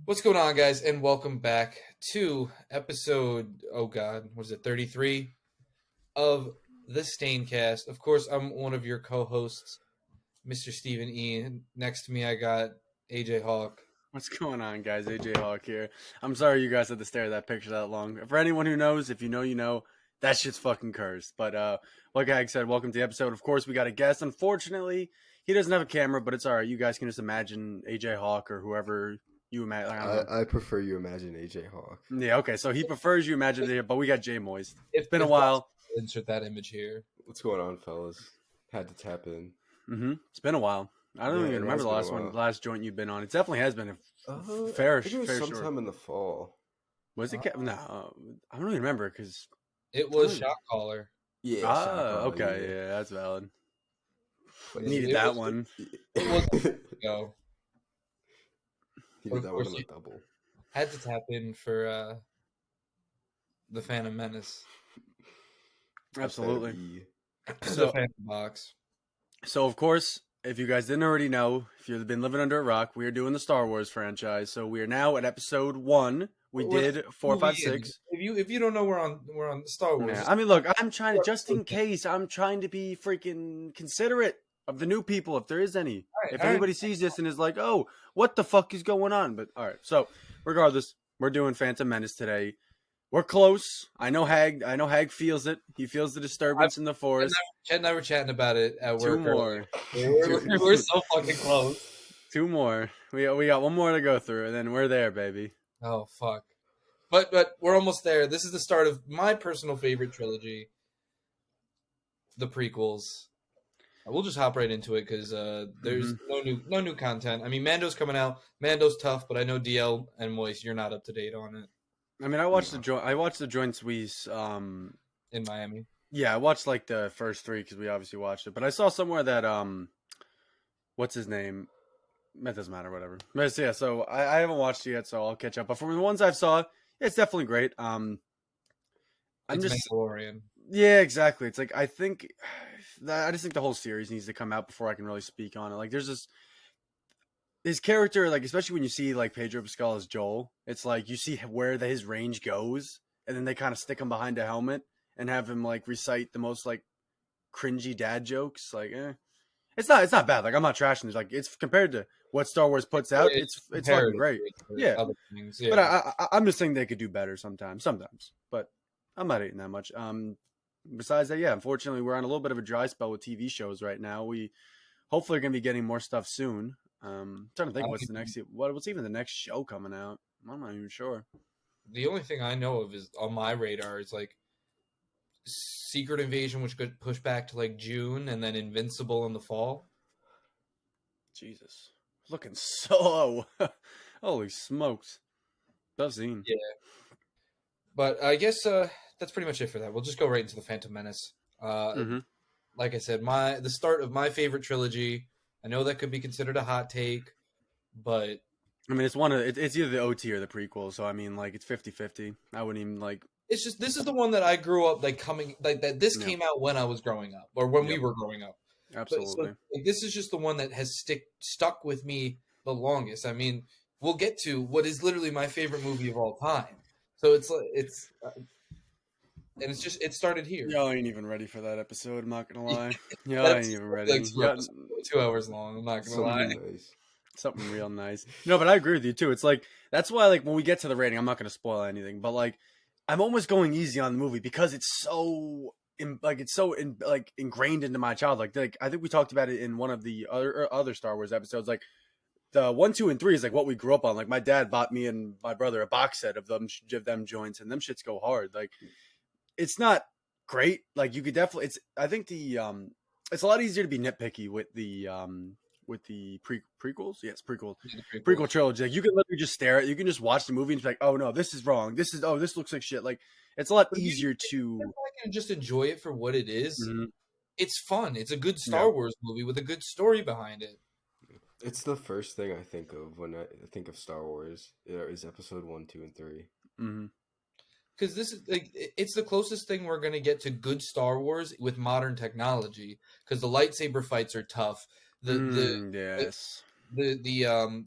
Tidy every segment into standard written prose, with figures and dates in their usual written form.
What's going on, guys, and welcome back to episode, oh god, what is it, 33 of the Staincast. Of course, I'm one of your co-hosts, Mr. Stephen E. Next to me, I got AJ Hawk. What's going on, guys? AJ Hawk here. I'm sorry you guys had to stare at that picture that long. For anyone who knows, if you know, you know, that shit's fucking cursed. But like Hag said, welcome to the episode. Of course, we got a guest. Unfortunately, he doesn't have a camera, but it's all right. You guys can just imagine AJ Hawk or whoever you imagine. I prefer you imagine AJ Hawk. Yeah, okay. So he prefers you imagine it, but we got Jay Moist. It's been a while. Insert that image here. What's going on, fellas? Had to tap in. It's been a while. I don't Yeah, even it remember has the been a while. last joint you've been on. It definitely has been a I fair think it was fair sometime short. in the fall. Was it? No, I don't even remember because. It was Shot Caller. Yeah. Okay, yeah, that's valid. But Needed it that was- one. It was go. Needed that one course on the you- double. Had to tap in for the Phantom Menace. Absolutely. The So, Phantom Box. so of course, if you guys didn't already know, if you've been living under a rock, we are doing the Star Wars franchise. So we are now at episode 1. We We're did 4, 5, movie in. 6. If you don't know, we're on Star Wars. Yeah, I mean, look, I'm trying to, just in case, I'm trying to be freaking considerate of the new people, if there is any. Right, If all right. anybody sees this and is like, oh, what the fuck is going on? But all right, so regardless, we're doing Phantom Menace today. We're close. I know Hag feels it. He feels the disturbance in the forest. Chad and I were chatting about it at work. 2 more. We're so fucking close. 2 more. We got 1 more to go through, and then we're there, baby. Oh fuck! But we're almost there. This is the start of my personal favorite trilogy, the prequels. We'll just hop right into it because there's no new content. I mean, Mando's coming out. Mando's tough, but I know DL and Moist, you're not up to date on it I mean, I watched the joint squeeze. in Miami. Yeah, I watched like the first 3 because we obviously watched it. But I saw somewhere that what's his name? That doesn't matter, whatever. But yeah, so I haven't watched it yet, so I'll catch up. But from the ones I've saw, it's definitely great. I'm It's just Mandalorian. yeah, exactly. It's like I just think the whole series needs to come out before I can really speak on it. Like there's this his character, like especially when you see like Pedro Pascal as Joel, it's like you see where his range goes, and then they kind of stick him behind a helmet and have him like recite the most like cringy dad jokes. Like, it's not bad. Like I'm not trashing it. Like it's compared to what Star Wars puts out, it's fucking great. Yeah. Other things, yeah. But I'm just saying they could do better sometimes. But I'm not hating that much. Besides that, yeah, unfortunately, we're on a little bit of a dry spell with TV shows right now. We hopefully are going to be getting more stuff soon. Trying to think what's even the next show coming out. I'm not even sure. The only thing I know of is on my radar is like Secret Invasion, which could push back to like June, and then Invincible in the fall. Jesus, looking so holy smokes, tough scene. Yeah, but I guess that's pretty much it for that. We'll just go right into the Phantom Menace. Like I said, the start of my favorite trilogy. I know that could be considered a hot take, but I mean, it's either the OT or the prequel. So I mean, like it's 50-50. I wouldn't even like. it's just this is the one that I grew up like coming like that. This Yeah. came out when I was growing up, or when we Yep. were growing up. Absolutely. So, like, this is just the one that has stuck with me the longest. I mean, we'll get to what is literally my favorite movie of all time. So and it's just it started here. Y'all ain't even ready for that episode. I'm not gonna lie. Y'all That's ain't even ready. like 2 hours long. I'm not gonna lie. Something nice. Something real nice. No, but I agree with you too. It's like that's why like when we get to the rating, I'm not gonna spoil anything, but like I'm almost going easy on the movie because it's so ingrained into my childhood. Like I think we talked about it in one of the other Star Wars episodes. Like the 1, 2, and 3 is like what we grew up on. Like my dad bought me and my brother a box set of them joints, and them shits go hard. Like it's not great. Like you could definitely. I think it's a lot easier to be nitpicky with the prequels. Yes, prequel trilogy. Like you can literally just stare at. You can just watch the movie and be like, oh no, this is wrong. This looks like shit. Like it's a lot easier to. I can just enjoy it for what it is. Mhm. It's fun. It's a good Star Wars movie with a good story behind it. It's the first thing I think of when I think of Star Wars. Is episode 1, 2, and 3. Mm-hmm. Because this is like it's the closest thing we're gonna get to good Star Wars with modern technology. Because the lightsaber fights are tough. The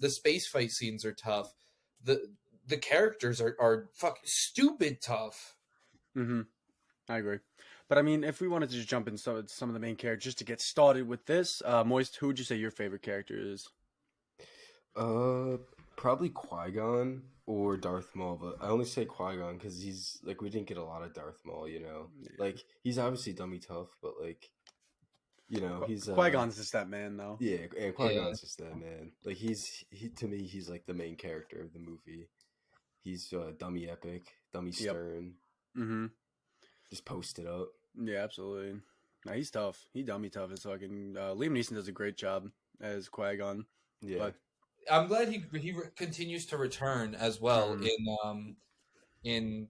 space fight scenes are tough. the characters are fucking stupid tough. Mm-hmm. I agree. But I mean, if we wanted to just jump in some of the main characters just to get started with this, Moist, who would you say your favorite character is? Probably Qui-Gon or Darth Maul, but I only say Qui-Gon because he's like we didn't get a lot of Darth Maul, you know. Yeah. Like he's obviously dummy tough, but like you know he's Qui-Gon's just that man, though. yeah, and Qui-Gon's just that man. Like he to me he's like the main character of the movie. He's dummy epic, dummy stern, Mm-hmm. just posted up. Yeah, absolutely. Nah, he's tough. He dummy tough as fucking. Liam Neeson does a great job as Qui-Gon. Yeah, But I'm glad he continues to return as well in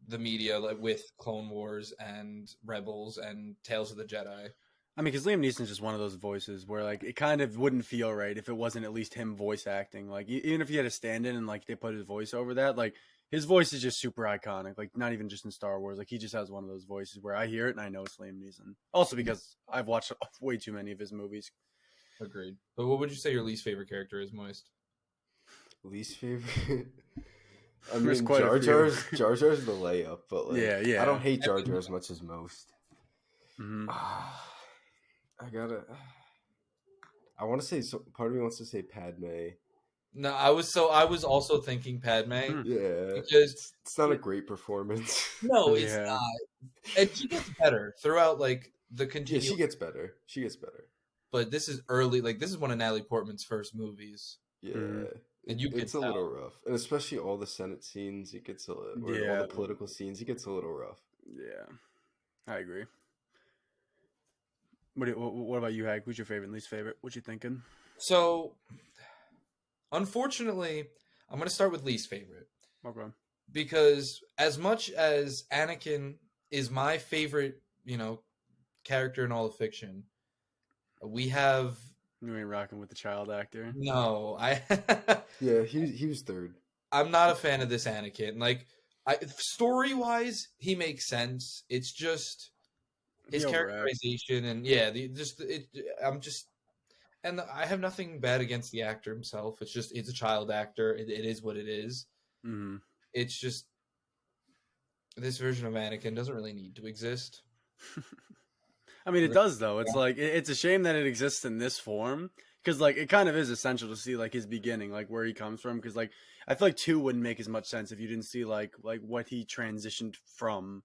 the media, like with Clone Wars and Rebels and Tales of the Jedi. I mean, because Liam Neeson's just one of those voices where like it kind of wouldn't feel right if it wasn't at least him voice acting. Like even if he had a stand-in and like they put his voice over that, like his voice is just super iconic. Like not even just in Star Wars. Like he just has one of those voices where I hear it and I know it's Liam Neeson. Also because I've watched way too many of his movies. Agreed. But what would you say your least favorite character is, Moist? least favorite. I There's mean, quite a few. Jar Jar's the layup, but like, Yeah. I don't hate Jar Jar as much as most. Mm-hmm. I want to say. So part of me wants to say Padme. No, I was also thinking Padme Yeah, because it's not a great performance. no, it's Yeah. not, and she gets better throughout like the Yeah, continual. she gets better. She gets better. But this is early, like this is one of Natalie Portman's first movies. Yeah, And you it's can a little tell. rough, and especially all the Senate scenes. It gets all the political scenes. It gets a little rough. Yeah, I agree. What about you, Hag? Who's your favorite and least favorite? What you thinking? So, unfortunately, I'm going to start with least favorite Okay. because as much as Anakin is my favorite, character in all of fiction, we have You ain't rocking with the child actor. no. Yeah, he was third. I'm not a fan of this Anakin. Like, story wise, he makes sense. It's just his He overacts. characterization and yeah, and I have nothing bad against the actor himself. It's a child actor. It is what it is. Mm-hmm. It's just this version of Anakin doesn't really need to exist. I mean, it does though. It's like it's a shame that it exists in this form because like it kind of is essential to see like his beginning, like where he comes from. Because like I feel like 2 wouldn't make as much sense if you didn't see like what he transitioned from.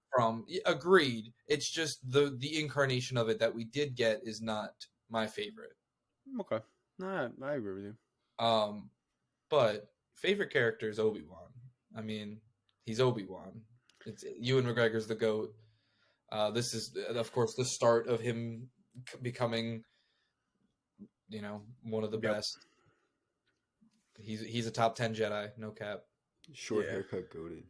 Agreed. It's just the incarnation of it that we did get is not my favorite. Okay, no, I agree with you. But favorite character is Obi-Wan. I mean, he's Obi-Wan. It's Ewan McGregor's the GOAT. This is, of course, the start of him becoming, one of the best. He's a top 10 Jedi, no cap. Short haircut, goated.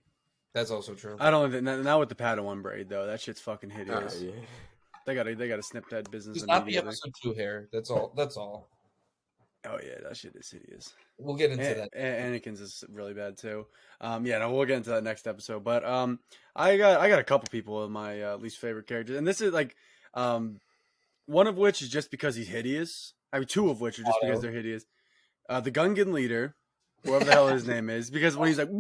That's also true. I don't even now with the Padawan braid though. That shit's fucking hideous. Yeah. They gotta snip that business Just not the immediately. episode 2 hair. That's all. Oh yeah, that shit is hideous. We'll get into that. Anakin's is really bad too. We'll get into that next episode. But I got a couple people in my least favorite characters, and this is like one of which is just because he's hideous. I mean, 2 of which are just because they're hideous. The Gungan leader, whoever the hell his name is, because when he's like,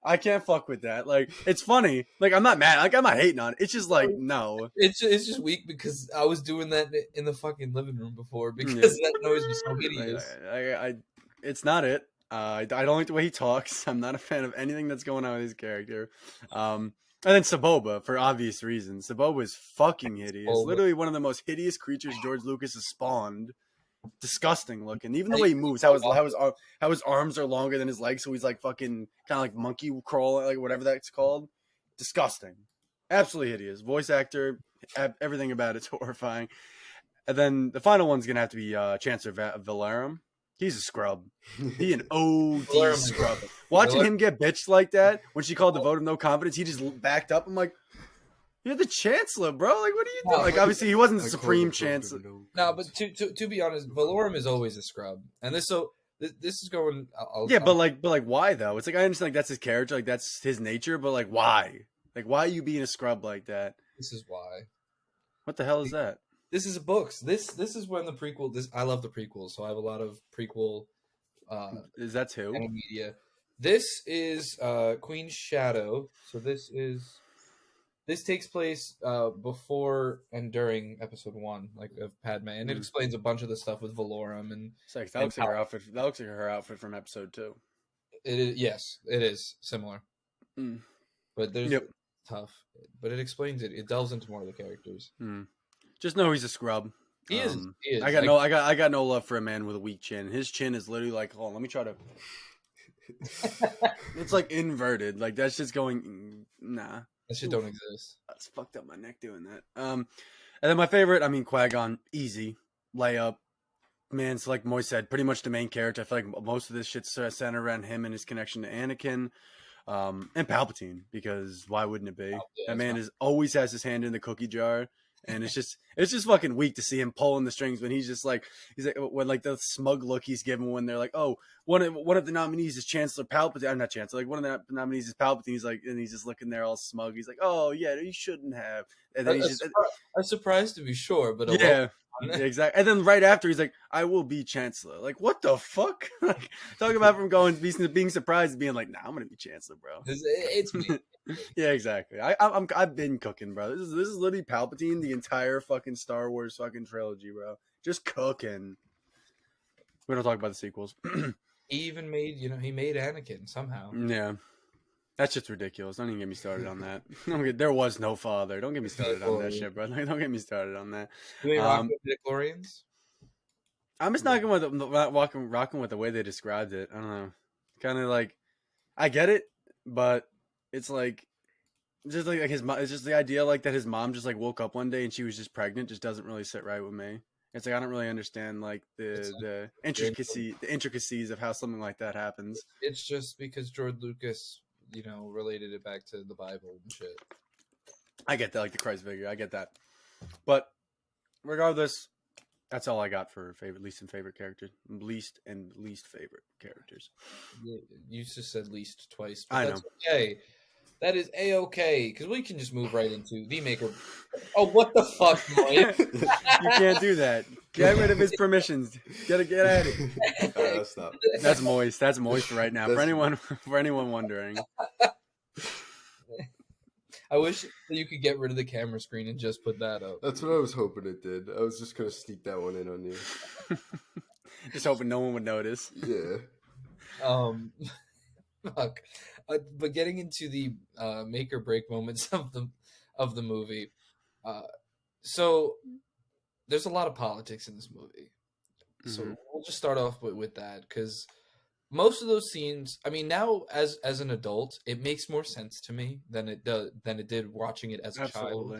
I can't fuck with that. Like, it's funny. Like, I'm not mad. Like, I'm not hating on it. It's just like, no. It's just weak because I was doing that in the fucking living room before because that noise was so hideous. It's not it. I don't like the way he talks. I'm not a fan of anything that's going on with his character. And then Saboba, for obvious reasons. Saboba is fucking hideous. Literally one of the most hideous creatures George Lucas has spawned. Disgusting looking. Even the way he moves, how his arms are longer than his legs, so he's like fucking kind of like monkey crawl, like whatever that's called. Disgusting. Absolutely hideous. Voice actor, everything about it's horrifying. And then the final one's gonna have to be Chancellor Valerum. He's a scrub. He an OD scrub. Watching him get bitched like that when she called the vote of no confidence, he just backed up. I'm like, you're the Chancellor, bro. Like, what are you doing? Like, obviously, he wasn't the Supreme Chancellor. No, but to be honest, Valorum is always a scrub, and this is going. But why though? It's like I understand like that's his character, like that's his nature, but like why? Like why are you being a scrub like that? This is why. What the hell is that? This is books. This is when the prequel. I love the prequels, so I have a lot of prequel Is that who? media. This is Queen's Shadow. So this takes place before and during episode 1, like of Padme, and it explains a bunch of the stuff with Valorum and. It's like that looks like her outfit. That looks like her outfit from episode 2. It is, yes, it is similar, but there's tough. But it explains it. It delves into more of the characters. Just know he's a scrub. He is. He is. I got no love for a man with a weak chin. His chin is literally like, hold on, let me try to. It's like inverted. Like that's just going. Nah, that shit don't exist. That's fucked up my neck doing that. And then my favorite, I mean, Qui-Gon, easy layup. Man, it's like Moy said, pretty much the main character. I feel like most of this shit's centered around him and his connection to Anakin, and Palpatine. Because why wouldn't it be? That man always has his hand in the cookie jar. And it's just fucking weak to see him pulling the strings when he's like when like the smug look he's given when they're like, oh, one of the nominees is Chancellor Palpatine. I'm not Chancellor, like one of the nominees is Palpatine. He's like, and he's just looking there all smug. He's like, oh yeah, you shouldn't have. And then he's just I'm surprised to be sure, but yeah, exactly. And then right after he's like, I will be Chancellor. Like what the fuck? Like talking about from being surprised to being like, nah, I'm gonna be Chancellor, bro. It's me. Yeah, exactly. I've been cooking, bro. This is literally Palpatine the entire fucking Star Wars fucking trilogy, bro. Just cooking. We don't talk about the sequels. He even made, he made Anakin somehow. Yeah, that's just ridiculous. Don't even get me started on that. There was no father. Don't get me started on that shit, bro. Don't get me started on that. Do they rock with midichlorians? I'm just not rocking with the way they described it. I don't know. Kind of like, I get it, but. It's like, just like his mom. It's just the idea like that his mom just like woke up one day and she was just pregnant. Just doesn't really sit right with me. It's like I don't really understand like the intricacies of how something like that happens. It's just because George Lucas, related it back to the Bible and shit. I get that, like the Christ figure. I get that, but regardless, that's all I got for least and favorite characters. Least favorite characters. You just said least twice. But I know. Okay. That is a-okay, because we can just move right into the Maker. Oh, what the fuck, Mike? You can't do that. Get rid of his permissions. Get at it. Stop. That's moist. That's moist right now. For anyone wondering. I wish that you could get rid of the camera screen and just put that up. That's what I was hoping it did. I was just going to sneak that one in on you. Just hoping no one would notice. Yeah. Fuck. But getting into the make or break moments of the movie, so there's a lot of politics in this movie. So we'll just start off with that because most of those scenes, I mean, now as an adult, it makes more sense to me than it did watching it as a child.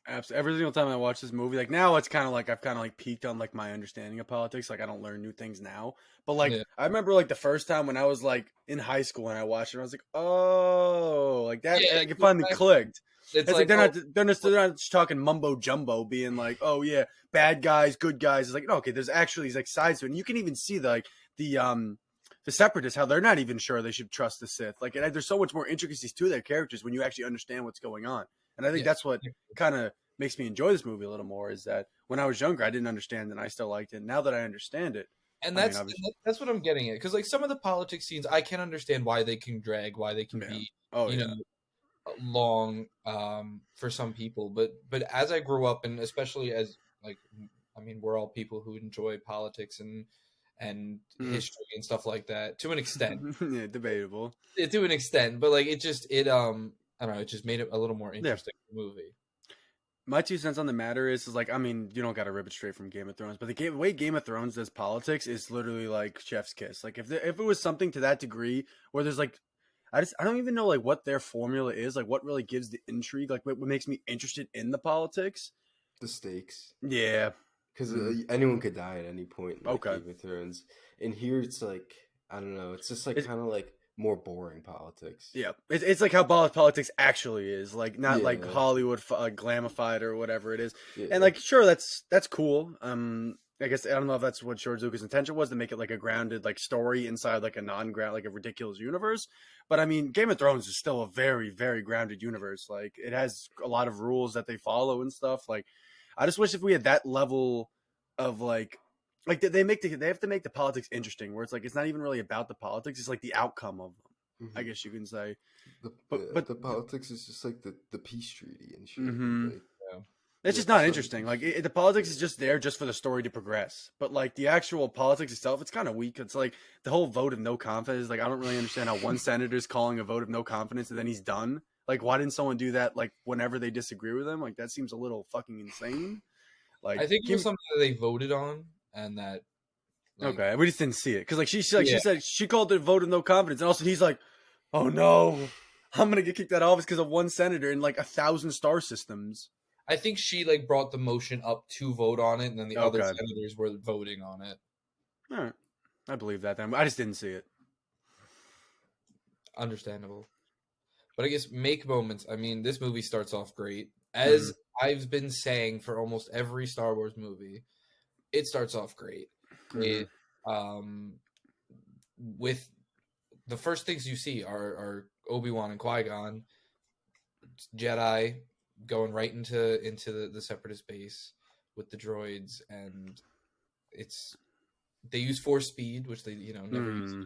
Absolutely. Every single time I watch this movie, like now it's kind of like I've kind of like peaked on like my understanding of politics. Like I don't learn new things now, but like I remember like the first time when I was like in high school and I watched it, I was like, oh, like that. Yeah, like, it finally clicked. It's like they're not just talking mumbo jumbo, being like, oh yeah, bad guys, good guys. It's like okay, there's actually these like sides to it, and you can even see the Separatists, how they're not even sure they should trust the Sith. Like, and there's so much more intricacies to their characters when you actually understand what's going on. And I think that's what kind of makes me enjoy this movie a little more is that when I was younger, I didn't understand and I still liked it. Now that I understand it. And that's what I'm getting at. Because like some of the politics scenes, I can understand why they can drag, why they can be, long for some people. But as I grew up, and especially as like, I mean, we're all people who enjoy politics and history and stuff like that to an extent. Yeah, debatable. To an extent, but like I don't know, it just made it a little more interesting movie. My 2 cents on the matter is like, I mean, you don't got to rip it straight from Game of Thrones, but the way Game of Thrones does politics is literally like chef's kiss. Like if it was something to that degree where there's like, I don't even know like what their formula is, like what really gives the intrigue, like what makes me interested in the politics. The stakes. Yeah. Because anyone could die at any point. Like okay. Game of Thrones. And here it's like, I don't know, it's just like kind of like more boring politics. Yeah, it's like how politics actually is, like not like Hollywood glamified or whatever it is. Yeah. And like, sure, that's cool. I guess I don't know if that's what George Lucas' intention was to make it like a grounded like story inside like a non-ground like a ridiculous universe. But I mean, Game of Thrones is still a very very grounded universe. Like it has a lot of rules that they follow and stuff. Like I just wish if we had that level of like like they have to make the politics interesting, where it's like it's not even really about the politics; it's like the outcome of them. I guess you can say. But The politics is just like the peace treaty and shit. mm-hmm. Like, Yeah. It's yeah, just not so interesting. Like the politics is just there just for the story to progress. But like the actual politics itself, it's kind of weak. It's like the whole vote of no confidence. Like I don't really understand how one senator's calling a vote of no confidence and then he's done. Like why didn't someone do that? Like whenever they disagree with him, like that seems a little fucking insane. Like I think it was something that they voted on, and that. Like, okay, we just didn't see it because like she Yeah. said she called it a vote of no confidence, and also he's like, oh no, I'm gonna get kicked out of office because of one senator in like 1,000 star systems. I think she like brought the motion up to vote on it, and then the other Okay. senators were voting on it. All right, I believe that. Then I just didn't see it. Understandable. But I guess make moments. I mean, this movie starts off great. As I've been saying for almost every Star Wars movie, it starts off great. It with the first things you see are Obi-Wan and Qui-Gon, Jedi going right into the Separatist base with the droids, and they use force speed, which they never use again.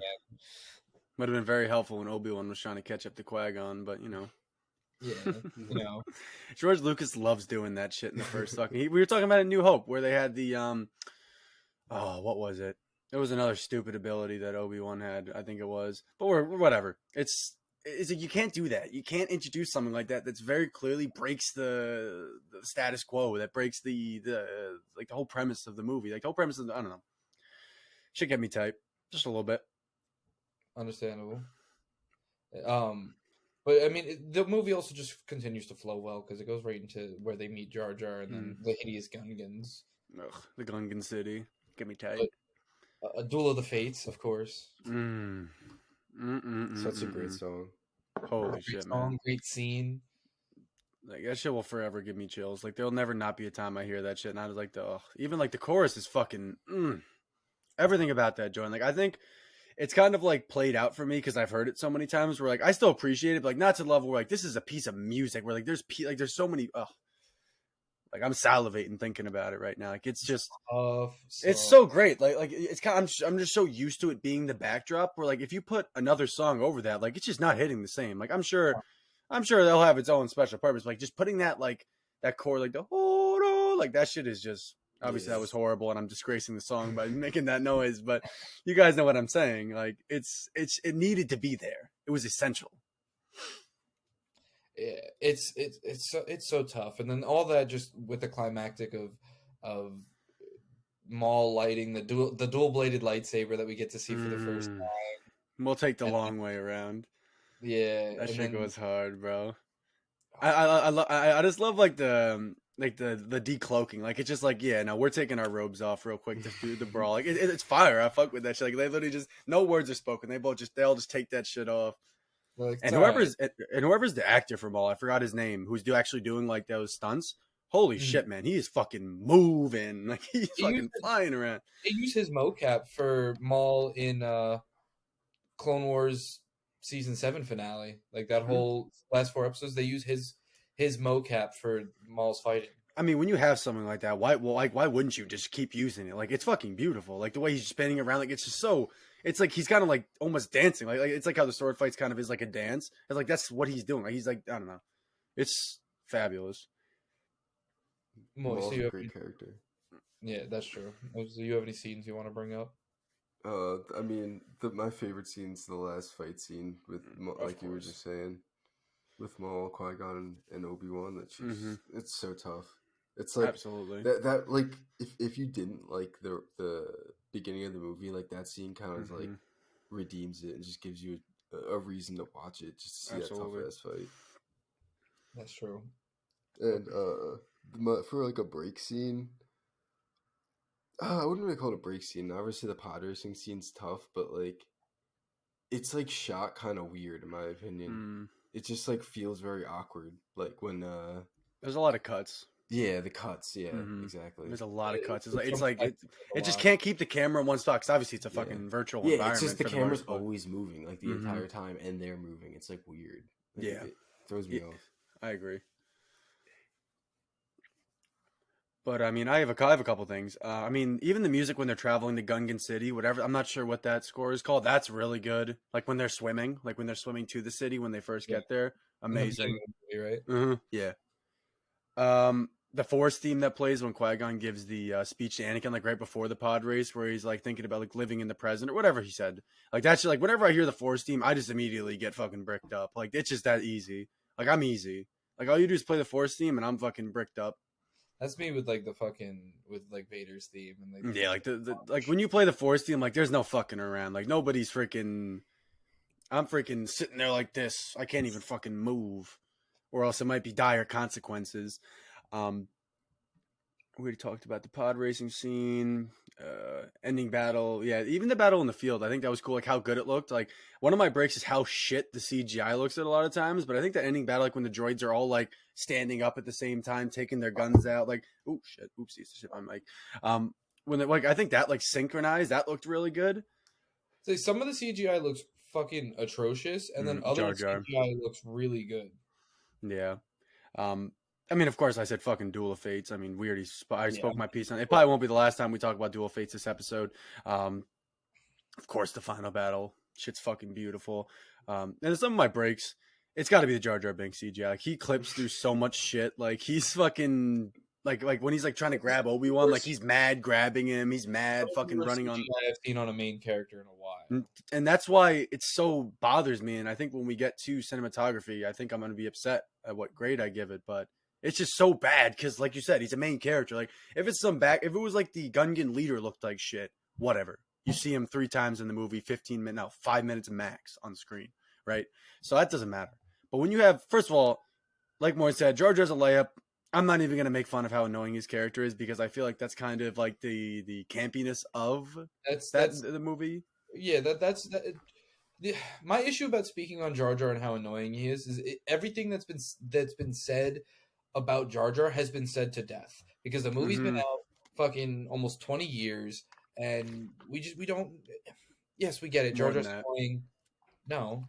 Would have been very helpful when Obi-Wan was trying to catch up to Qui-Gon, but Yeah, George Lucas loves doing that shit in the first fucking. We were talking about in New Hope where they had the what was it? It was another stupid ability that Obi-Wan had, I think it was. But whatever. It's like you can't do that. You can't introduce something like that that's very clearly breaks the status quo, that breaks the like the whole premise of the movie. Like the whole premise of I don't know. Should get me tight just a little bit. understandable. But I mean, the movie also just continues to flow well because it goes right into where they meet Jar Jar and then the hideous Gungans. Ugh, the Gungan City. Get me tight. But, a Duel of the Fates, of course. Such a great song. Holy Great shit, song, man! great scene. Like that shit will forever give me chills. Like there'll never not be a time I hear that shit, and I was like, even like the chorus is fucking everything about that joint. Like I think it's kind of like played out for me because I've heard it so many times. Where like I still appreciate it, but like not to the level where like this is a piece of music. Where like there's so many. Like I'm salivating thinking about it right now. Like it's just, it's so great. Like it's kind of, I'm just so used to it being the backdrop. Where like if you put another song over that, like it's just not hitting the same. Like I'm sure they'll have its own special purpose. Like just putting that like that chord, like the like that shit is just obviously that was horrible, and I'm disgracing the song by making that noise. But you guys know what I'm saying. Like it needed to be there. It was essential. It's so tough, and then all that just with the climactic of Maul lighting the dual bladed lightsaber that we get to see for the first time. We'll take the long way around. Yeah, that shit goes hard, bro. I just love like the decloaking. Like it's just like we're taking our robes off real quick to do the brawl. Like it's fire. I fuck with that shit. Like they literally just no words are spoken. They all just take that shit off. Like, and whoever's the actor from Maul, I forgot his name, who's actually doing like those stunts. Holy shit, man, he is fucking moving. Like he's fucking flying around. They use his mocap for Maul in Clone Wars season 7 finale. Like that whole last 4 episodes, they use his mocap for Maul's fighting. I mean, when you have something like that, why wouldn't you just keep using it? Like it's fucking beautiful. Like the way he's spinning around, like it's just so. It's like he's kind of like almost dancing. Like it's like how the sword fights kind of is like a dance. It's like that's what he's doing. Like he's like I don't know. It's fabulous. Maul's a great character. Yeah, that's true. Do you have any scenes you want to bring up? I mean, my favorite scene's the last fight scene with, like you were just saying, with Maul, Qui-Gon, and Obi-Wan. That's just it's so tough. It's like absolutely that like if you didn't like the beginning of the movie, like that scene kind of like redeems it and just gives you a reason to watch it, just to see that tough ass fight. That's true. And for like a break scene, I wouldn't really call it a break scene. Obviously, the pod racing scene's tough, but like it's like shot kind of weird in my opinion. It just like feels very awkward. Like when there's a lot of cuts. Yeah, the cuts. Yeah, exactly. There's a lot of cuts. It's like it just can't keep the camera in one spot because obviously it's a fucking virtual environment. It's just the camera's always moving like the entire time, and they're moving. It's like weird. Like, it throws me off. I agree. But I mean, I have a couple things. I mean, even the music when they're traveling to Gungan City, whatever. I'm not sure what that score is called. That's really good. Like when they're swimming, to the city when they first Yeah. get there. In the beginning Amazing. of the movie, right? Yeah. The Force theme that plays when Qui-Gon gives the speech to Anakin, like right before the pod race, where he's like thinking about like living in the present or whatever he said. Like that's just, like whenever I hear the Force theme, I just immediately get fucking bricked up. Like it's just that easy. Like I'm easy. Like all you do is play the Force theme, and I'm fucking bricked up. That's me with like the fucking with like Vader's theme and like Yeah, like the like when you play the Force theme, like there's no fucking around. Like nobody's freaking. I'm freaking sitting there like this. I can't even fucking move, or else it might be dire consequences. We already talked about the pod racing scene, ending battle. Yeah, even the battle in the field. I think that was cool. Like how good it looked. Like one of my breaks is how shit the CGI looks at a lot of times. But I think the ending battle, like when the droids are all like standing up at the same time, taking their guns out. Like, oh shit, oopsies, shit my mic. When they, like I think that like synchronized, that looked really good. so some of the CGI looks fucking atrocious, and then other Jar Jar. CGI looks really good. Yeah. I mean, of course, I said fucking Duel of Fates. I mean, we already I spoke Yeah. my piece on it. It probably won't be the last time we talk about Duel of Fates this episode. Of course, the final battle. Shit's fucking beautiful. And some of my breaks, it's got to be the Jar Jar Binks CGI. Like, he clips through so much shit. Like, he's fucking... Like when he's like trying to grab Obi-Wan, like he's mad grabbing him. He's mad fucking running on... I've seen on a main character in a while. And that's why it so bothers me. And I think when we get to cinematography, I think I'm going to be upset at what grade I give it. But it's just so bad because, like you said, he's a main character. Like if it's if it was like the Gungan leader looked like shit, whatever. You see him 3 times in the movie, 5 minutes max on screen, right? So that doesn't matter. But when you have, first of all, like Moy said, Jar Jar's a layup. I'm not even going to make fun of how annoying his character is because I feel like that's kind of like the campiness of that's the movie. Yeah, that's my issue about speaking on Jar Jar and how annoying he is everything that's been said about Jar Jar has been said to death because the movie's been out fucking almost 20 years and we don't. Yes, we get it. Jar Jar's annoying. No.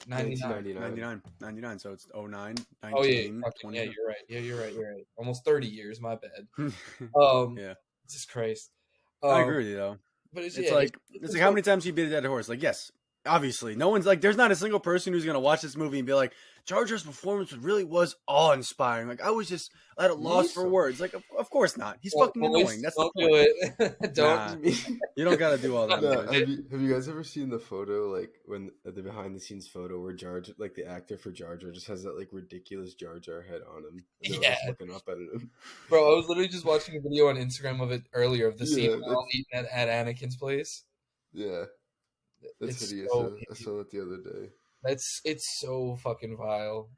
99. So it's 09, 19, oh yeah, 20. yeah, you're right. Yeah, you're right. Almost 30 years. My bad. Yeah, Jesus Christ. I agree with you though. But it's like how many times you beat a dead horse? Like yes, obviously, no one's like there's not a single person who's gonna watch this movie and be like Jar Jar's performance really was awe-inspiring. Like I was just at a loss for words. Like of course not. He's fucking annoying. That's the point. Do it. Don't. You don't gotta do all that. No, have you guys ever seen the photo, like when the behind the scenes photo where Jar Jar, like the actor for Jar Jar, just has that like ridiculous Jar Jar head on him? And yeah, looking up at him. Bro, I was literally just watching a video on Instagram of it earlier of the scene all eating at Anakin's place. Yeah, that's hideous. So I saw that the other day. It's so fucking vile.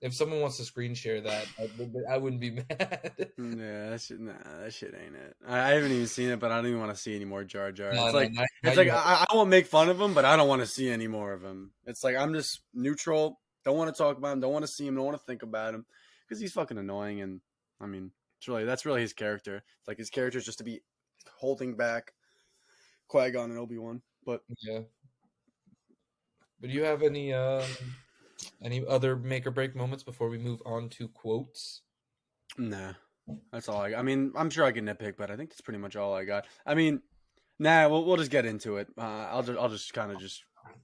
If someone wants to screen share that, I wouldn't be mad. Yeah, that shit ain't it. I haven't even seen it, but I don't even want to see any more Jar Jar. No, I won't make fun of him, but I don't want to see any more of him. It's like I'm just neutral. Don't want to talk about him. Don't want to see him. Don't want to think about him because he's fucking annoying. And I mean, that's really his character. It's like his character is just to be holding back Qui-Gon and Obi-Wan. But yeah. But do you have any other make or break moments before we move on to quotes? Nah, that's all I mean, I'm sure I can nitpick, but I think that's pretty much all I got. I mean, nah, we'll just get into it. I'll just kind of just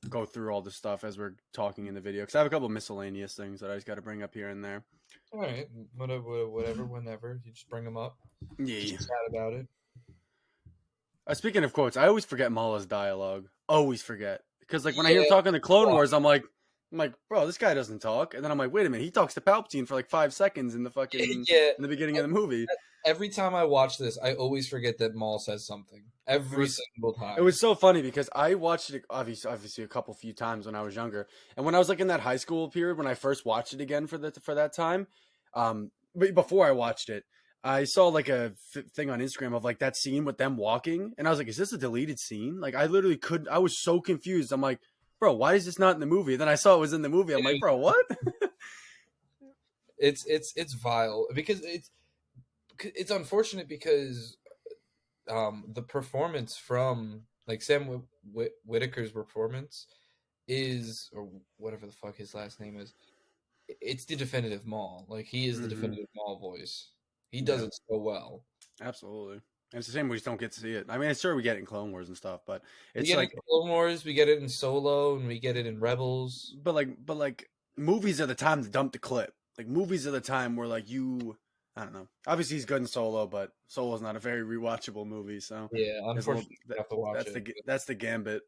go through all the stuff as we're talking in the video because I have a couple of miscellaneous things that I just got to bring up here and there. All right, whatever, whenever you just bring them up. Yeah, just chat about it. Speaking of quotes, I always forget Mala's dialogue. Always forget because like when I hear him talking the Clone Wars, I'm like, bro, this guy doesn't talk. And then I'm like, wait a minute, he talks to Palpatine for like 5 seconds in the fucking in the beginning of the movie. Every time I watch this, I always forget that Maul says something. Every single time. It was so funny because I watched it obviously a few times when I was younger. And when I was like in that high school period, when I first watched it again for that time, but before I watched it, I saw like a thing on Instagram of like that scene with them walking. And I was like, is this a deleted scene? Like I literally I was so confused. I'm like, bro, why is this not in the movie? And then I saw it was in the movie. I'm like, bro, what? It's vile because it's unfortunate because the performance from like Sam Whitaker's performance is, or whatever the fuck his last name is, it's the definitive Maul. Like he is the definitive Maul voice. He does it so well. Absolutely. And it's the same. We just don't get to see it. I mean, sure, we get it in Clone Wars and stuff, but it's we get like it in Clone Wars, we get it in Solo, and we get it in Rebels. but like movies are the time to dump the clip. Like movies are the time where like I don't know. Obviously, he's good in Solo, but Solo's not a very rewatchable movie. So Yeah, unfortunately, you have to watch that's the gambit.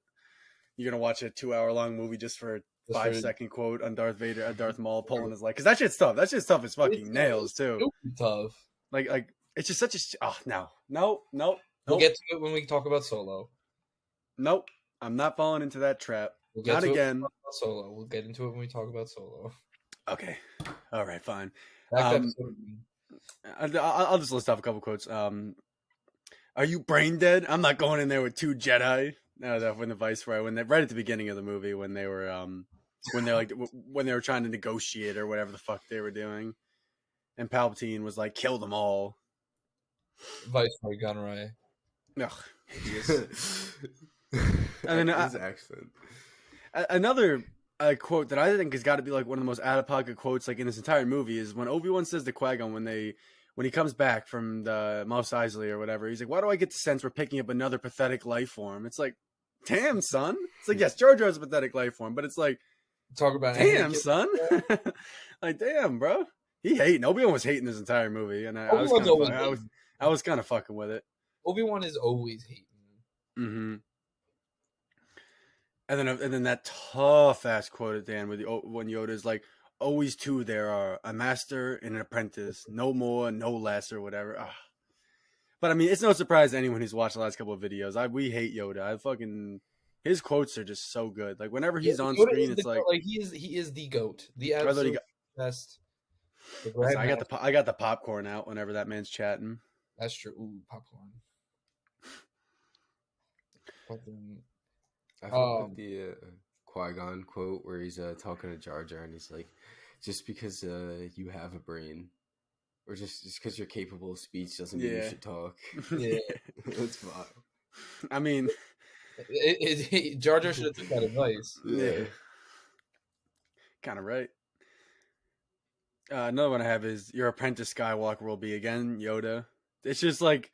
You're gonna watch a 2-hour-long movie just for a 5-second quote on Darth Vader, Darth Maul pulling his leg, because that shit's tough. That shit's tough as fucking nails too. Tough. Like it's just such a no. We'll get to it when we talk about Solo. Nope, I'm not falling into that trap. We'll get not to again. Solo. We'll get into it when we talk about Solo. Okay, all right, fine. I'll just list off a couple quotes. Are you brain dead? I'm not going in there with 2 Jedi. No, that when the Viceroy, right at the beginning of the movie, when they were when they were trying to negotiate or whatever the fuck they were doing, and Palpatine was like, "Kill them all." Viceroy Gunray. Ugh. And then his accent. Another quote that I think has got to be like one of the most out of pocket quotes like in this entire movie is when Obi-Wan says to Qui-Gon when he comes back from the Mos Eisley or whatever, he's like, "Why do I get the sense we're picking up another pathetic life form?" It's like, damn, son. It's like, yes, Jar Jar's a pathetic life form, but it's like, talk about damn, son. Like, damn, bro. Obi-Wan was hating this entire movie, and I was kind of fucking with it. Obi-Wan is always hating. Mm-hmm. And then that tough ass quote at the end when Yoda's like, "Always two there are, a master and an apprentice, no more, no less," or whatever. Ugh. But I mean, it's no surprise to anyone who's watched the last couple of videos. We hate Yoda. His quotes are just so good. Like whenever he's on screen, it's like he is the GOAT, the absolute best. I got the popcorn out whenever that man's chatting. That's true. Ooh, popcorn. I thought the Qui-Gon quote where he's talking to Jar Jar and he's like, "Just because you have a brain, or just because you're capable of speech doesn't mean you should talk." Yeah, that's fine. I mean, Jar Jar should have took that advice. Yeah, kind of right. Another one I have is your apprentice Skywalker will be again Yoda. It's just like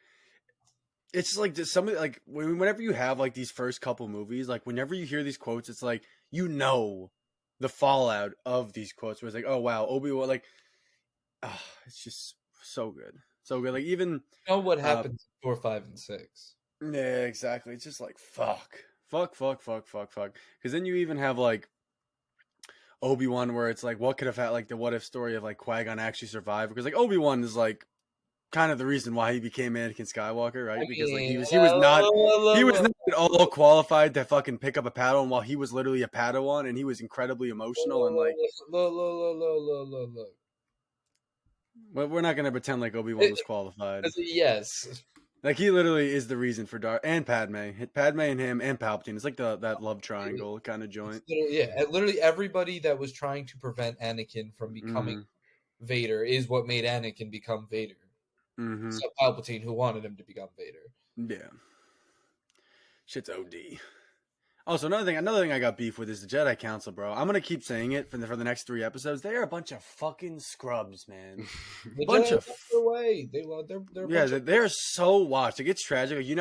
somebody like whenever you have like these first couple movies, like whenever you hear these quotes, it's like the fallout of these quotes. Where it's like, oh wow, Obi-Wan, like, it's just so good. Like even what happens in 4, 5, and 6. Yeah, exactly. It's just like fuck. Because then you even have like Obi-Wan, where it's like, what could have had like the what if story of like Qui-Gon actually survived? Because like Obi-Wan is like kind of the reason why he became Anakin Skywalker, right? Because like he was not at all qualified to fucking pick up a Padawan, while he was literally a Padawan, and he was incredibly emotional and like. Look. Well, we're not gonna pretend like Obi-Wan was qualified. Yes. Like he literally is the reason for Darth and Padme and him and Palpatine. It's like that love triangle kind of joint. Literally everybody that was trying to prevent Anakin from becoming Vader is what made Anakin become Vader. Mm-hmm. So Palpatine, who wanted him to become Vader. Yeah, shit's OD. Also, another thing I got beef with is the Jedi Council, bro. I'm gonna keep saying it for the next 3 episodes. They are a bunch of fucking scrubs, man. They're so watched. Like it's tragic. Like, you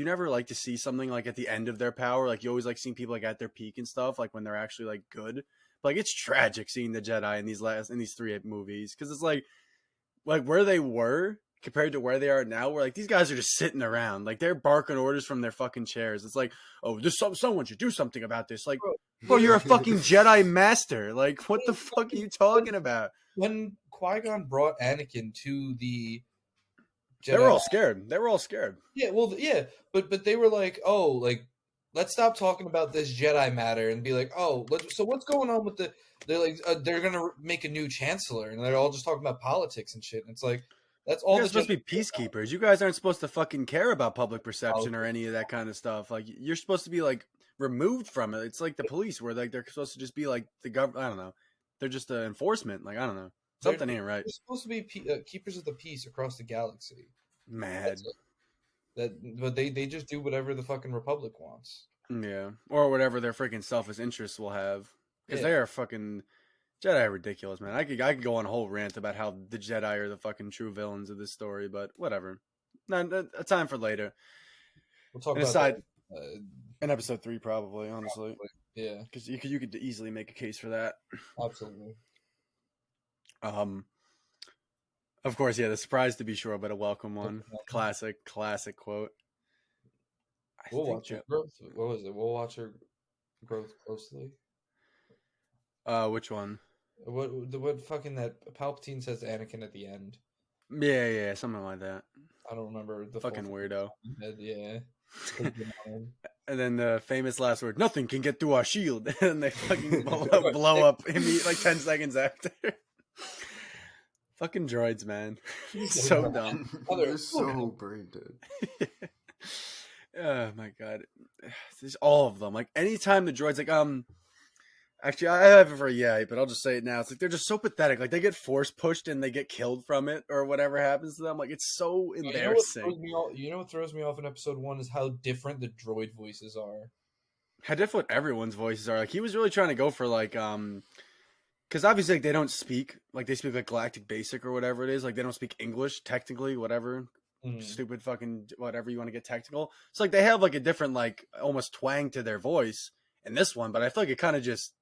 never like to see something like at the end of their power. Like you always like seeing people like at their peak and stuff. Like when they're actually like good. But, like it's tragic seeing the Jedi in these 3 movies, because it's like where they were compared to where they are now, where like these guys are just sitting around, like they're barking orders from their fucking chairs. It's like, oh, someone should do something about this. Like, bro, you're a fucking Jedi master. Like, what the fuck are you talking about? When Qui-Gon brought Anakin to the Jedi, they were all scared. Yeah, well, yeah, but they were like, oh, like let's stop talking about this Jedi matter and be like, oh, so what's going on with they're like they're gonna make a new chancellor, and they're all just talking about politics and shit. And it's like, that's all. You're supposed to be peacekeepers. You guys aren't supposed to fucking care about public perception or any of that kind of stuff. Like you're supposed to be like removed from it. It's like the police, where like they're supposed to just be like the government. I don't know. They're just enforcement. Like I don't know. Something ain't right. They're supposed to be keepers of the peace across the galaxy. Mad. But they just do whatever the fucking Republic wants. Yeah, or whatever their freaking selfish interests will have, because they are fucking. Jedi are ridiculous, man. I could go on a whole rant about how the Jedi are the fucking true villains of this story, but whatever. Not a time for later. We'll talk And about aside, that. in episode 3, probably, honestly, Yeah, because you could easily make a case for that. absolutely. Of course, yeah, the surprise to be sure, but a welcome one. Classic quote. We'll watch her growth. What was it? We'll watch her growth closely. Which one? What fucking that Palpatine says to Anakin at the end? Yeah, something like that. I don't remember the Fucking weirdo. Yeah. And then the famous last word: "Nothing can get through our shield," and they fucking blow up immediately, like 10 seconds after. Fucking droids, man. So dumb. They're so brain dead. Oh my god. There's all of them. Like anytime the droids actually I have it for a yeah, but I'll just say it now. It's like they're just so pathetic. Like they get force pushed and they get killed from it or whatever happens to them. Like it's so embarrassing. You know what throws me off in episode 1 is how different the droid voices are. How different everyone's voices are. Like he was really trying to go for like because obviously like, they don't speak like they speak like Galactic Basic or whatever it is. Like they don't speak English technically, whatever. Stupid fucking whatever you want to get technical. It's like they have like a different like almost twang to their voice in this one, but I feel like it kind of just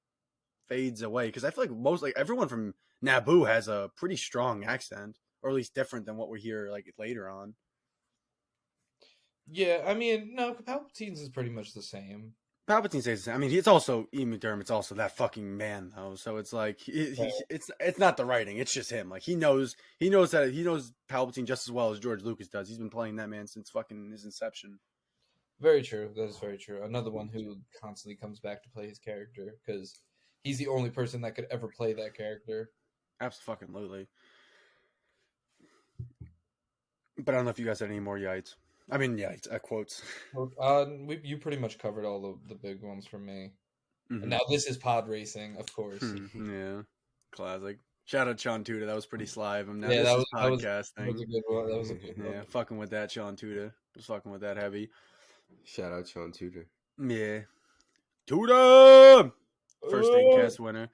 fades away because I feel like most like everyone from Naboo has a pretty strong accent, or at least different than what we hear like later on. Yeah, I mean, no, Palpatine's is pretty much the same. Palpatine says the same. I mean, it's also Ian McDermott's also that fucking man though, so it's like it's not the writing, it's just him. Like he knows Palpatine just as well as George Lucas does. He's been playing that man since fucking his inception. Very true. That is very true. Another one who constantly comes back to play his character because he's the only person that could ever play that character. Absolutely. But I don't know if you guys had any more yites. I mean, yites, quotes. You pretty much covered all the big ones for me. Mm-hmm. And now this is pod racing, of course. Yeah, classic. Shout out Sean Tudor. That was pretty sly of him. Now, yeah, that was podcast thing. That was a good one. That was a good one. Yeah, fucking with that Sean Tudor. Was fucking with that heavy. Shout out Sean Tudor. Yeah, Tudor. First Staincast winner.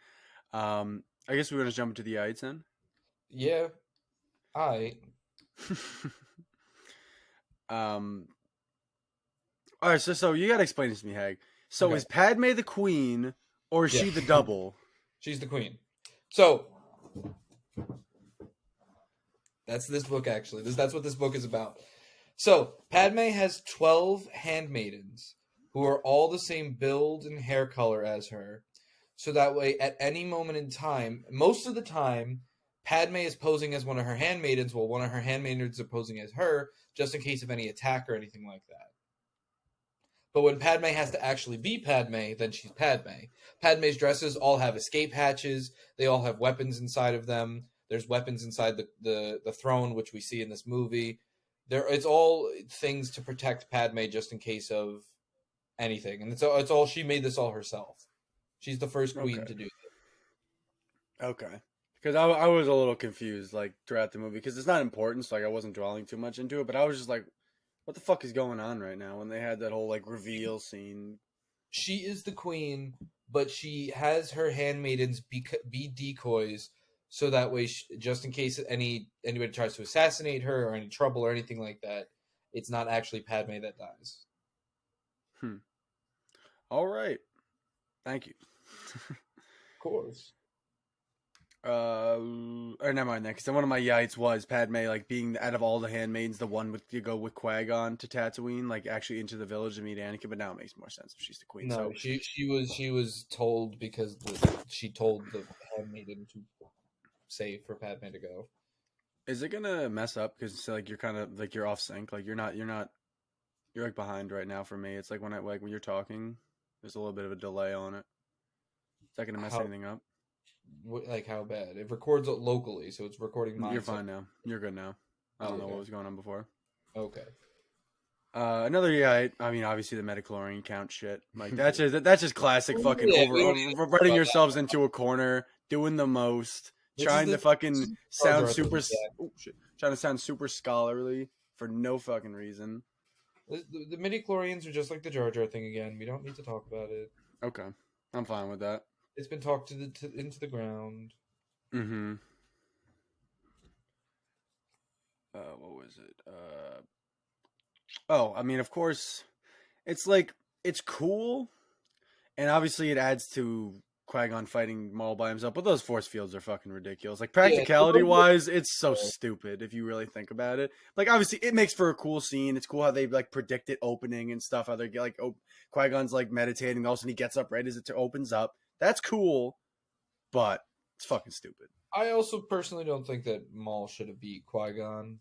I guess we're gonna jump into the yites then. Yeah. All right, so you gotta explain this to me, Hag. So okay. Is Padme the queen or is she the double? She's the queen. So that's this book actually. That's what this book is about. So Padme has 12 handmaidens who are all the same build and hair color as her. So that way, at any moment in time, most of the time, Padme is posing as one of her handmaidens, while one of her handmaidens are posing as her, just in case of any attack or anything like that. But when Padme has to actually be Padme, then she's Padme. Padme's dresses all have escape hatches. They all have weapons inside of them. There's weapons inside the throne, which we see in this movie. It's all things to protect Padme just in case of anything. And it's all she made this all herself. She's the first queen to do it. Okay. Because I was a little confused like throughout the movie because it's not important, so like I wasn't dwelling too much into it, but I was just like, what the fuck is going on right now when they had that whole like reveal scene? She is the queen, but she has her handmaidens be decoys, so that way, just in case anybody tries to assassinate her or any trouble or anything like that, it's not actually Padme that dies. All right. Thank you. Of course. Or never mind that, because one of my yites was Padme like being out of all the handmaids the one to go with Qui-Gon to Tatooine, like actually into the village to meet Anakin. But now it makes more sense if she's the queen. No, so she was told because she told the handmaiden to say for Padme to go. Is it gonna mess up because like you're kind of like you're off sync, like you're like behind right now for me. It's like when you're talking, there's a little bit of a delay on it. Is that gonna mess anything up? Like how bad? It records locally, so it's recording mine. You're fine now. You're good now. I don't know what was going on before. Okay. Another I mean, obviously the metachlorine count shit. Like that's just classic fucking running yourselves into a corner, doing the most, trying to fucking sound super trying to sound super scholarly for no fucking reason. The midichlorians are just like the Jar Jar thing again. We don't need to talk about it. Okay. I'm fine with that. It's been talked into the ground. Mm-hmm. What was it? Oh, I mean, of course, it's like it's cool, and obviously it adds to Qui-Gon fighting Maul by himself. But those force fields are fucking ridiculous. Like practicality wise, it's so stupid if you really think about it. Like obviously, it makes for a cool scene. It's cool how they like predict it opening and stuff. How they get like Qui-Gon's like meditating, all of a sudden he gets up right as it opens up. That's cool, but it's fucking stupid. I also personally don't think that Maul should have beat Qui-Gon.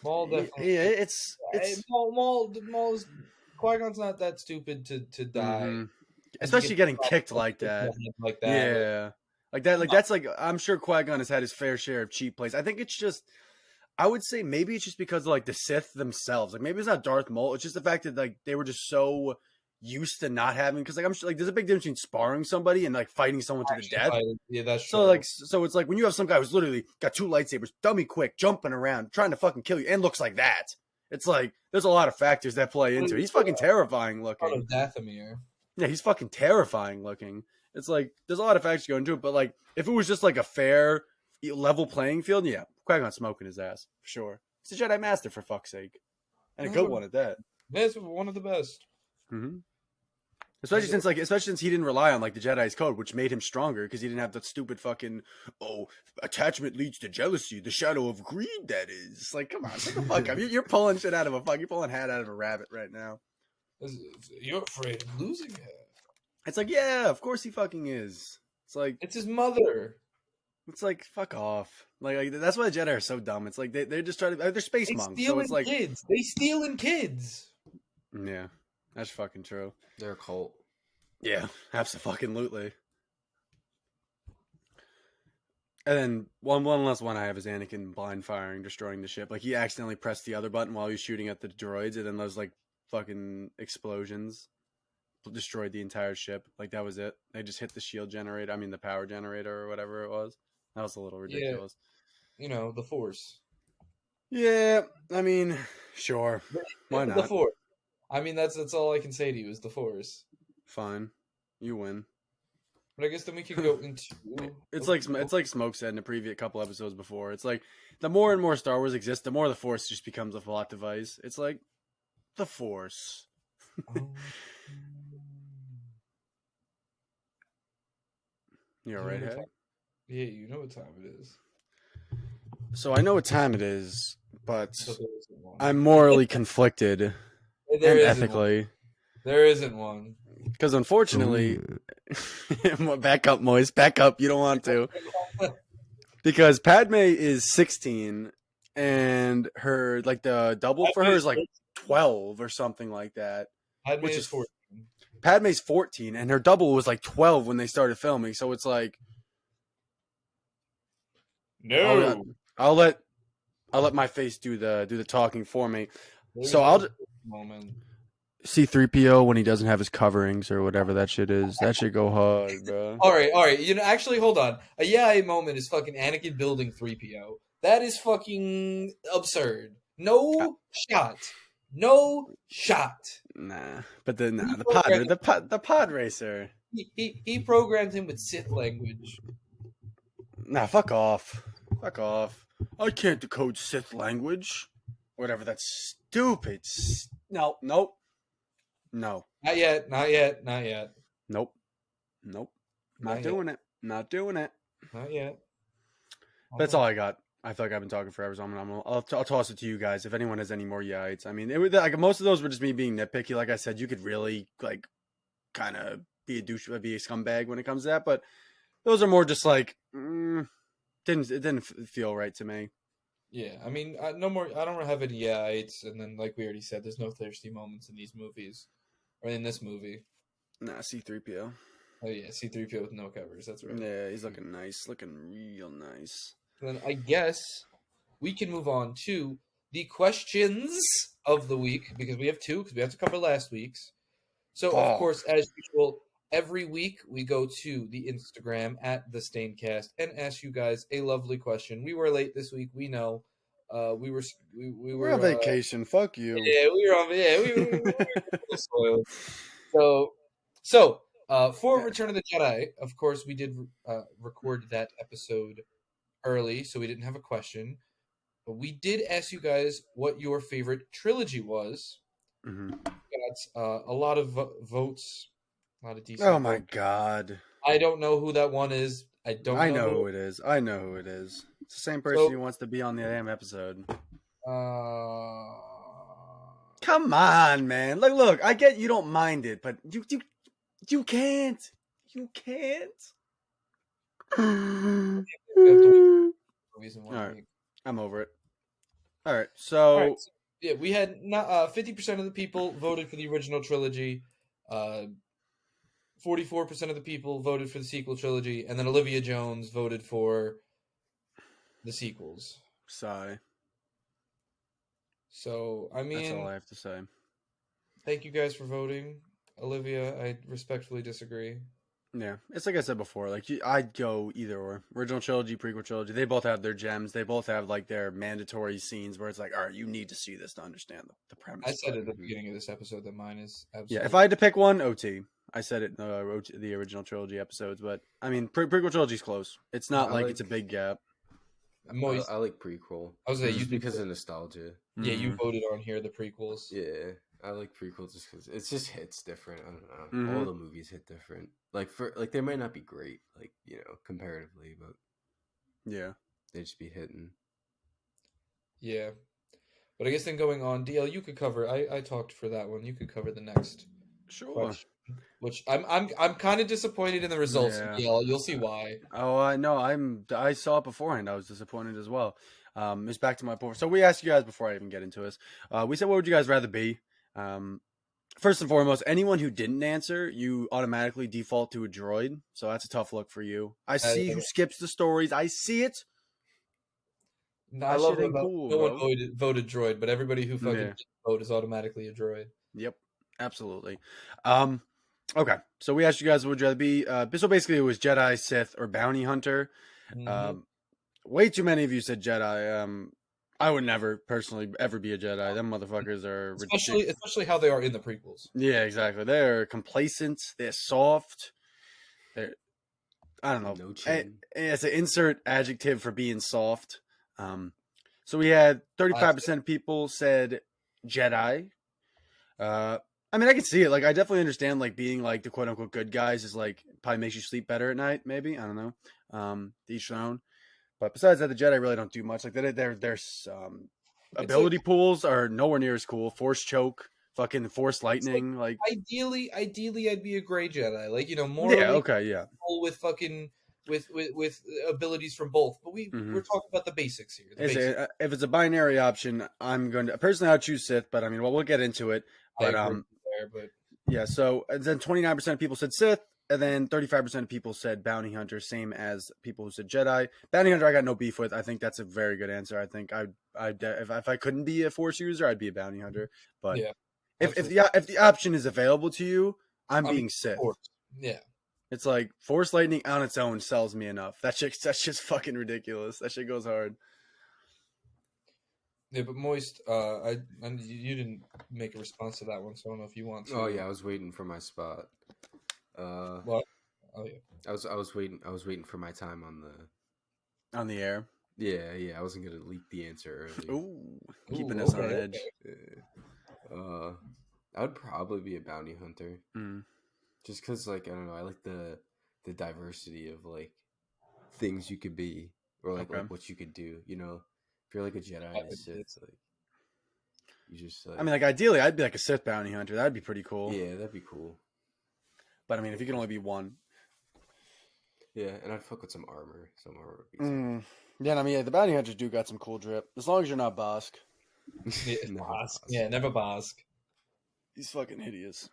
Maul definitely. Yeah, it's Maul's Qui-Gon's not that stupid to die. Mm-hmm. Especially getting kicked like that. Like that. Yeah. Like that. Like that's like I'm sure Qui-Gon has had his fair share of cheap plays. I think it's just I would say maybe it's just because of like the Sith themselves. Like maybe it's not Darth Maul. It's just the fact that like they were just so used to not having because like I'm sure like there's a big difference between sparring somebody and like fighting someone to the death. Yeah, that's so true. like so it's like when you have some guy who's literally got 2 lightsabers, dummy quick, jumping around, trying to fucking kill you, and looks like that. It's like there's a lot of factors that play into it. He's fucking terrifying looking. Dathomir. Yeah, he's fucking terrifying looking. It's like there's a lot of factors going into it, but like if it was just like a fair level playing field, yeah, Qui-Gon smoking his ass for sure. He's a Jedi Master for fuck's sake, and a good one at that. That's one of the best. Mm-hmm. Especially since he didn't rely on like the Jedi's code, which made him stronger because he didn't have that stupid fucking attachment leads to jealousy, the shadow of greed. That is like, come on, shut the fuck up. You're pulling shit out of you're pulling hat out of a rabbit right now. You're afraid of losing her. It's like, yeah, of course he fucking is. It's like it's his mother. It's like fuck off. Like that's why the Jedi are so dumb. It's like they're just trying to they're space monks. So it's like kids. They stealing kids. Yeah, that's fucking true. They're a cult. Yeah, absolutely. And then one last one I have is Anakin blind firing, destroying the ship. Like he accidentally pressed the other button while he was shooting at the droids, and then those like fucking explosions destroyed the entire ship. Like that was it. They just hit the shield generator. I mean the power generator or whatever it was. That was a little ridiculous. Yeah. You know, the Force. Yeah, I mean, sure. Why not? The Force. I mean, that's all I can say to you is the Force. Fine, you win. But I guess then we could go into. It's like Smoke said in a previous couple episodes before. It's like the more and more Star Wars exists, the more the Force just becomes a plot device. It's like the Force. You're all right, Head? Yeah, you know what time it is. So I know what time it is, but I'm morally conflicted and ethically. There isn't one. Because unfortunately, back up, Moise, back up. You don't want to. Because Padme is 16, and her like the double for her is like 12 or something like that. Which is 14. Padme's 14, and her double was like 12 when they started filming. So it's like, no, I'll let my face do the talking for me. So I'll C-3PO when he doesn't have his coverings or whatever that shit is. That should go hard, bro. All right. You know, actually, hold on. A yay moment is fucking Anakin building 3PO. That is fucking absurd. No shot. Nah, but the pod racer. He programmed him with Sith language. Nah, fuck off. I can't decode Sith language. Whatever. That's stupid. No. Not yet. Nope. Not doing it. Not yet. That's all I got. I feel like I've been talking forever, so I'll toss it to you guys if anyone has any more yites. I mean, like most of those were just me being nitpicky. Like I said, you could really like kind of be a douche, be a scumbag when it comes to that. But those are more just like didn't feel right to me. Yeah, I mean, no more. I don't have any yites, and then like we already said, there's no thirsty moments in these movies or in this movie. Nah, C-3PO. Oh yeah, C-3PO with no covers. That's right. Yeah, he's looking nice, looking real nice. Then I guess we can move on to the questions of the week because we have two because we have to cover last week's. So of course, as usual, every week we go to the Instagram at the Staincast and ask you guys a lovely question. We were late this week. We know. We were on vacation. Fuck you. Yeah, we were a little spoiled. So For Return of the Jedi, of course, we did record that episode early, so we didn't have a question. But we did ask you guys what your favorite trilogy was. Mm-hmm. Got a lot of votes, a lot of decent. Oh my votes. god! I don't know who that one is. I know who it is. I know who it is. It's the same person who wants to be on the damn episode. Come on, man. Look. I get you don't mind it, but you can't. You can't. All right. I'm over it. All right. So yeah, we had 50% of the people voted for the original trilogy. 44% of the people voted for the sequel trilogy, and then Olivia Jones voted for the sequels. Sigh. So, I mean, that's all I have to say. Thank you guys for voting. Olivia, I respectfully disagree. Yeah, it's like I said before. Like I'd go either or. Original trilogy, prequel trilogy. They both have their gems. They both have like their mandatory scenes where it's like, all right, you need to see this to understand the premise. I said at the beginning of this episode that mine is absolutely. Yeah, if I had to pick one, OT. I said it in the original trilogy episodes, but I mean, prequel trilogy's close. It's not like it's a big gap. I like prequel. I was saying just because of nostalgia. Yeah, you voted on here the prequels. Yeah, I like prequels just because it just hits different. I don't know. All the movies hit different. They might not be great, comparatively, but yeah, they just be hitting. Yeah, but I guess then going on, DL, you could cover. I talked for that one. You could cover the next. Sure. Question, which I'm kind of disappointed in the results. Yeah. DL, you'll see why. Oh, I know. I saw it beforehand. I was disappointed as well. It's back to my point. So we asked you guys before I even get into this. We said, what would you guys rather be? First and foremost, anyone who didn't answer, you automatically default to a droid. So that's a tough look for you. I see who skips the stories. I see it. No, I love it. Cool, no one voted droid, but everybody who fucking didn't vote is automatically a droid. Yep, absolutely. Okay, so we asked you guys what would you rather be. So basically, it was Jedi, Sith, or Bounty Hunter. Way too many of you said Jedi. I would never personally ever be a Jedi. Them motherfuckers are especially how they are in the prequels. Yeah, exactly. They're complacent. They're soft. I don't know. No chin. It's an insert adjective for being soft. So we had 35% of people said Jedi. I mean, I can see it. Like, I definitely understand, like, being, like, the quote-unquote good guys is, like, probably makes you sleep better at night, maybe. I don't know. Each their own. But besides that, the Jedi really don't do much. Like, their ability pools are nowhere near as cool. Force choke, fucking force lightning. Like ideally, I'd be a gray Jedi. Like, more. Yeah, okay, yeah. With fucking... With abilities from both, but we're talking about the basics here. If it's a binary option, I'm going to personally I'd choose Sith, but I mean, we'll get into it. But yeah. So and then 29% of people said Sith, and then 35% of people said Bounty Hunter, same as people who said Jedi. Bounty Hunter, I got no beef with. I think that's a very good answer. I think if I couldn't be a Force user, I'd be a Bounty Hunter. But yeah, if the option is available to you, I'm being Sith. Yeah. It's like Force Lightning on its own sells me enough. That's just fucking ridiculous. That shit goes hard. Yeah, but Moist, you didn't make a response to that one, so I don't know if you want to. Oh yeah, I was waiting for my spot. What? Oh yeah. I was waiting for my time on the air. Yeah. I wasn't gonna leak the answer early. Ooh, keeping us on edge. Yeah. I would probably be a bounty hunter. Just because, like, I don't know, I like the diversity of, like, things you could be, or, like what you could do, If you're, like, a Jedi and a Sith, like, you just, like... I mean, like, ideally, I'd be, like, a Sith bounty hunter. That'd be pretty cool. Yeah, that'd be cool. But, I mean, if you can only be one... Yeah, and I'd fuck with some armor. Some armor would be cool. Yeah, I mean, the bounty hunters do got some cool drip. As long as you're not Bosk. Never Bosk. He's fucking hideous.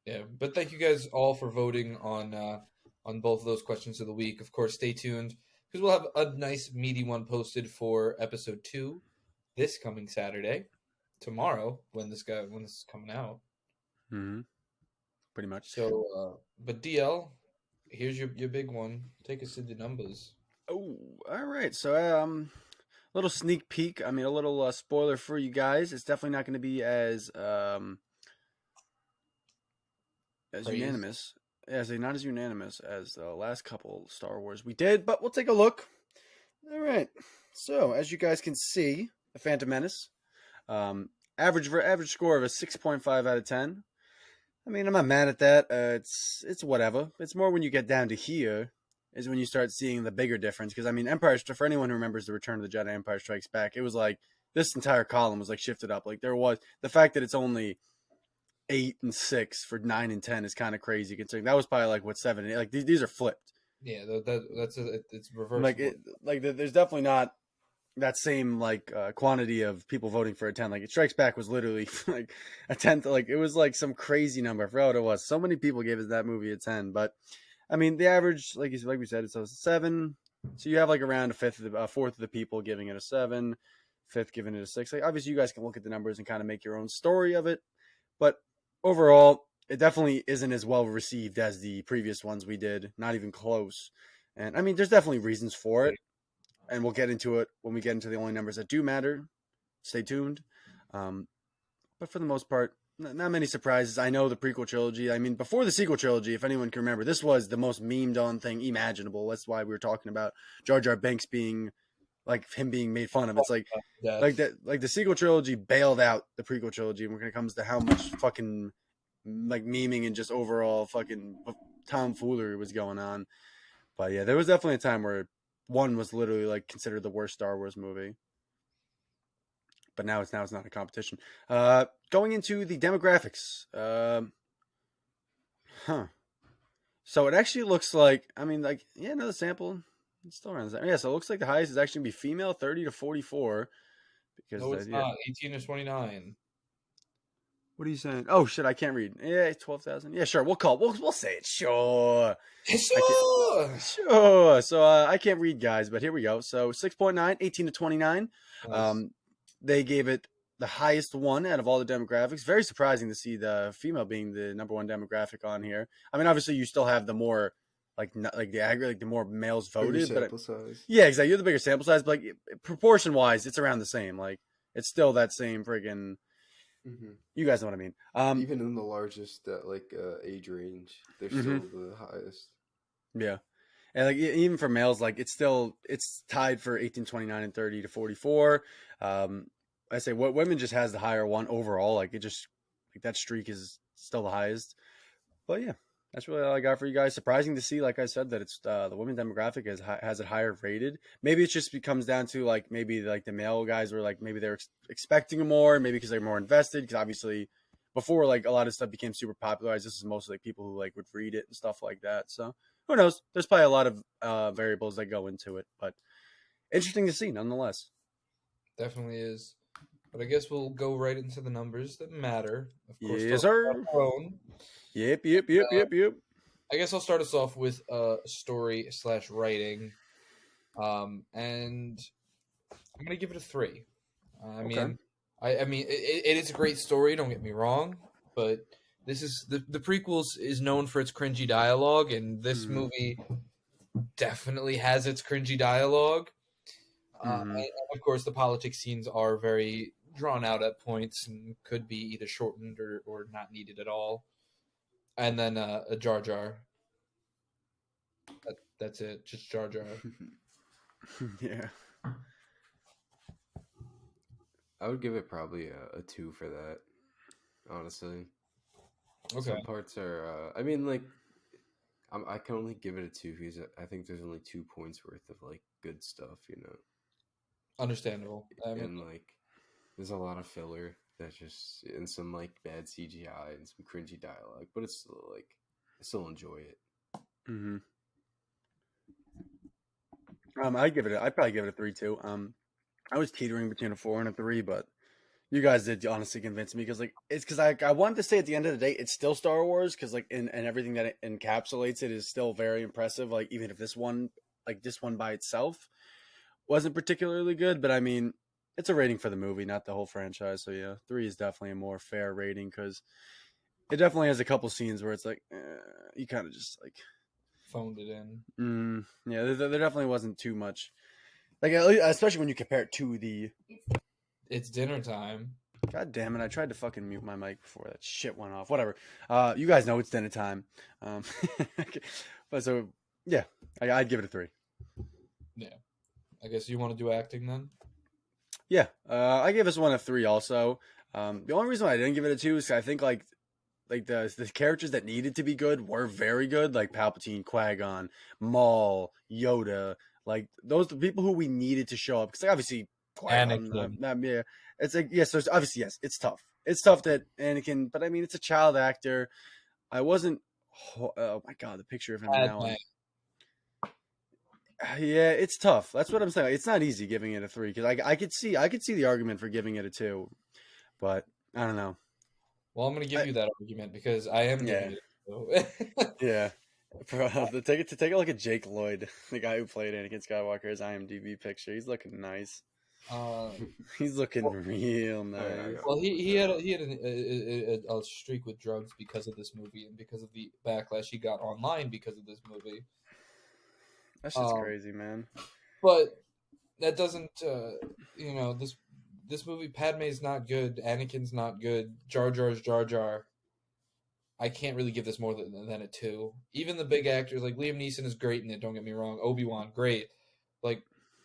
Yeah, but thank you guys all for voting on both of those questions of the week. Of course, stay tuned because we'll have a nice meaty one posted for episode 2 this coming Saturday, tomorrow when this is coming out. Pretty much. So, but DL, here's your big one. Take us into numbers. Oh, all right. So, little sneak peek. I mean, a little spoiler for you guys. It's definitely not going to be as unanimous not as unanimous as the last couple Star Wars we did, but we'll take a look. All right. So as you guys can see, the Phantom Menace, average score of a 6.5 out of 10. I mean, I'm not mad at that. It's whatever. It's more when you get down to here is when you start seeing the bigger difference. Because I mean, for anyone who remembers the Return of the Jedi, Empire Strikes Back, it was like this entire column was like shifted up. Like there was the fact that it's only 8 and 6 for 9 and 10 is kind of crazy. Considering that was probably like what 7 and 8. Like these are flipped. Yeah, it's reversed. There's definitely not that same like quantity of people voting for a 10. Like it Strikes Back was literally like a 10th. Like it was like some crazy number. I forgot what it was. So many people gave that movie a 10. But I mean, the average, like we said, it's a 7. So you have like around a fourth of the people giving it a 7, fifth giving it a 6. Like obviously, you guys can look at the numbers and kind of make your own story of it. But overall, it definitely isn't as well received as the previous ones we did. Not even close. And I mean, there's definitely reasons for it. And we'll get into it when we get into the only numbers that do matter. Stay tuned. But for the most part, not many surprises. I know the prequel trilogy. I mean, before the sequel trilogy, if anyone can remember, this was the most memed on thing imaginable. That's why we were talking about Jar Jar Binks being like him being made fun of. It's like the sequel trilogy bailed out the prequel trilogy when it comes to how much fucking like memeing and just overall fucking tomfoolery was going on. But yeah, there was definitely a time where one was literally like considered the worst Star Wars movie. But now it's not a competition. Going into the demographics. So it actually looks like, I mean, like, yeah, another sample. It's still around that. Yeah, so it looks like the highest is actually going to be female, 30 to 44. Because no, it's not. 18 to 29. What are you saying? Oh shit, I can't read. Yeah, 12,000. Yeah, sure. We'll say it. Sure. Sure. So I can't read, guys, but here we go. So 6.9, 18 to 29. Nice. They gave it the highest one out of all the demographics. Very surprising to see the female being the number one demographic on here. I mean, obviously, you still have the more the more males voted, sample size. Yeah, exactly. You're the bigger sample size, but like proportion wise, it's around the same. Like it's still that same friggin'. Mm-hmm. You guys know what I mean. Even in the largest age range, they're still the highest. Yeah, and like even for males, like it's tied for 18, 29, and 30 to 44. I say what women just has the higher one overall. Like it just like that streak is still the highest. But yeah, that's really all I got for you guys. Surprising to see, like I said, that it's the women demographic has it higher rated. Maybe it just comes down to like maybe like the male guys were like maybe they're expecting more, maybe because they're more invested. Because obviously, before like a lot of stuff became super popularized, this is mostly like people who like would read it and stuff like that. So who knows? There's probably a lot of variables that go into it, but interesting to see nonetheless. Definitely is. But I guess we'll go right into the numbers that matter. Of course, yes, sir. Yep. I guess I'll start us off with story / writing, and I'm gonna give it a 3. I mean, it is a great story. Don't get me wrong, but this is the prequels is known for its cringy dialogue, and this movie definitely has its cringy dialogue. And of course, the politics scenes are very drawn out at points and could be either shortened or not needed at all. And then a Jar Jar. That's it, just Jar Jar. Yeah. I would give it probably a 2 for that, honestly. Okay. Some parts are, I mean, like, I can only give it a 2 because I think there's only 2 points worth of, like, good stuff, you know? Understandable. And, like, there's a lot of filler that's just, and some, like, bad CGI and some cringy dialogue, but it's still, like, I still enjoy it. Mm-hmm. I'd probably give it a 3 too. I was teetering between a 4 and a 3, but you guys did honestly convince me because like it's because I wanted to say at the end of the day it's still Star Wars because like and everything that it encapsulates it is still very impressive. Like even if this one by itself wasn't particularly good, but I mean it's a rating for the movie, not the whole franchise. So yeah, 3 is definitely a more fair rating because it definitely has a couple scenes where it's like you kind of just like phoned it in. Yeah, there definitely wasn't too much. Like especially when you compare it to It's dinner time. God damn it! I tried to fucking mute my mic before that shit went off. Whatever. You guys know it's dinner time. Um, but so yeah, I'd give it a 3. Yeah. I guess you want to do acting then? Yeah, I gave this one a 3 also. The only reason why I didn't give it a 2 is I think like the characters that needed to be good were very good, like Palpatine, Qui-Gon, Maul, Yoda, like those the people who we needed to show up. Because like, obviously Qui-Gon, Anakin. yeah, it's like yes, there's obviously yes, it's tough. It's tough that Anakin, but I mean it's a child actor. I wasn't. Oh my god, the picture of him now Padme. on. Yeah, it's tough. That's what I'm saying. It's not easy giving it a 3 because I could see the argument for giving it a 2, but I don't know. Well, I'm going to give you that argument because I am Yeah. giving it. Yeah. Bro, take a look at Jake Lloyd, the guy who played Anakin Skywalker, his IMDb picture. He's looking nice. uh, He's looking real nice. well, he had a streak with drugs because of this movie and because of the backlash he got online because of this movie. That shit's crazy, man. But that doesn't, this movie, Padme's not good, Anakin's not good, Jar Jar's Jar Jar. I can't really give this more than a 2. Even the big actors, like Liam Neeson is great in it, don't get me wrong. Obi-Wan, great. Like,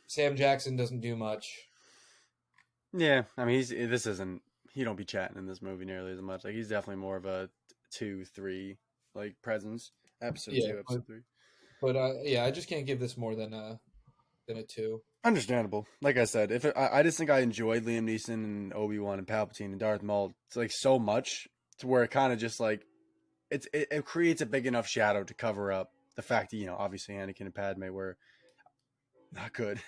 Sam Jackson doesn't do much. Yeah, I mean, he don't be chatting in this movie nearly as much. Like, he's definitely more of a 2, 3, like, presence. Episode 2, episode 3. But, I just can't give this more than a 2. Understandable. Like I said, I just think I enjoyed Liam Neeson and Obi-Wan and Palpatine and Darth Maul like so much to where it kind of just like it creates a big enough shadow to cover up the fact that obviously Anakin and Padme were not good.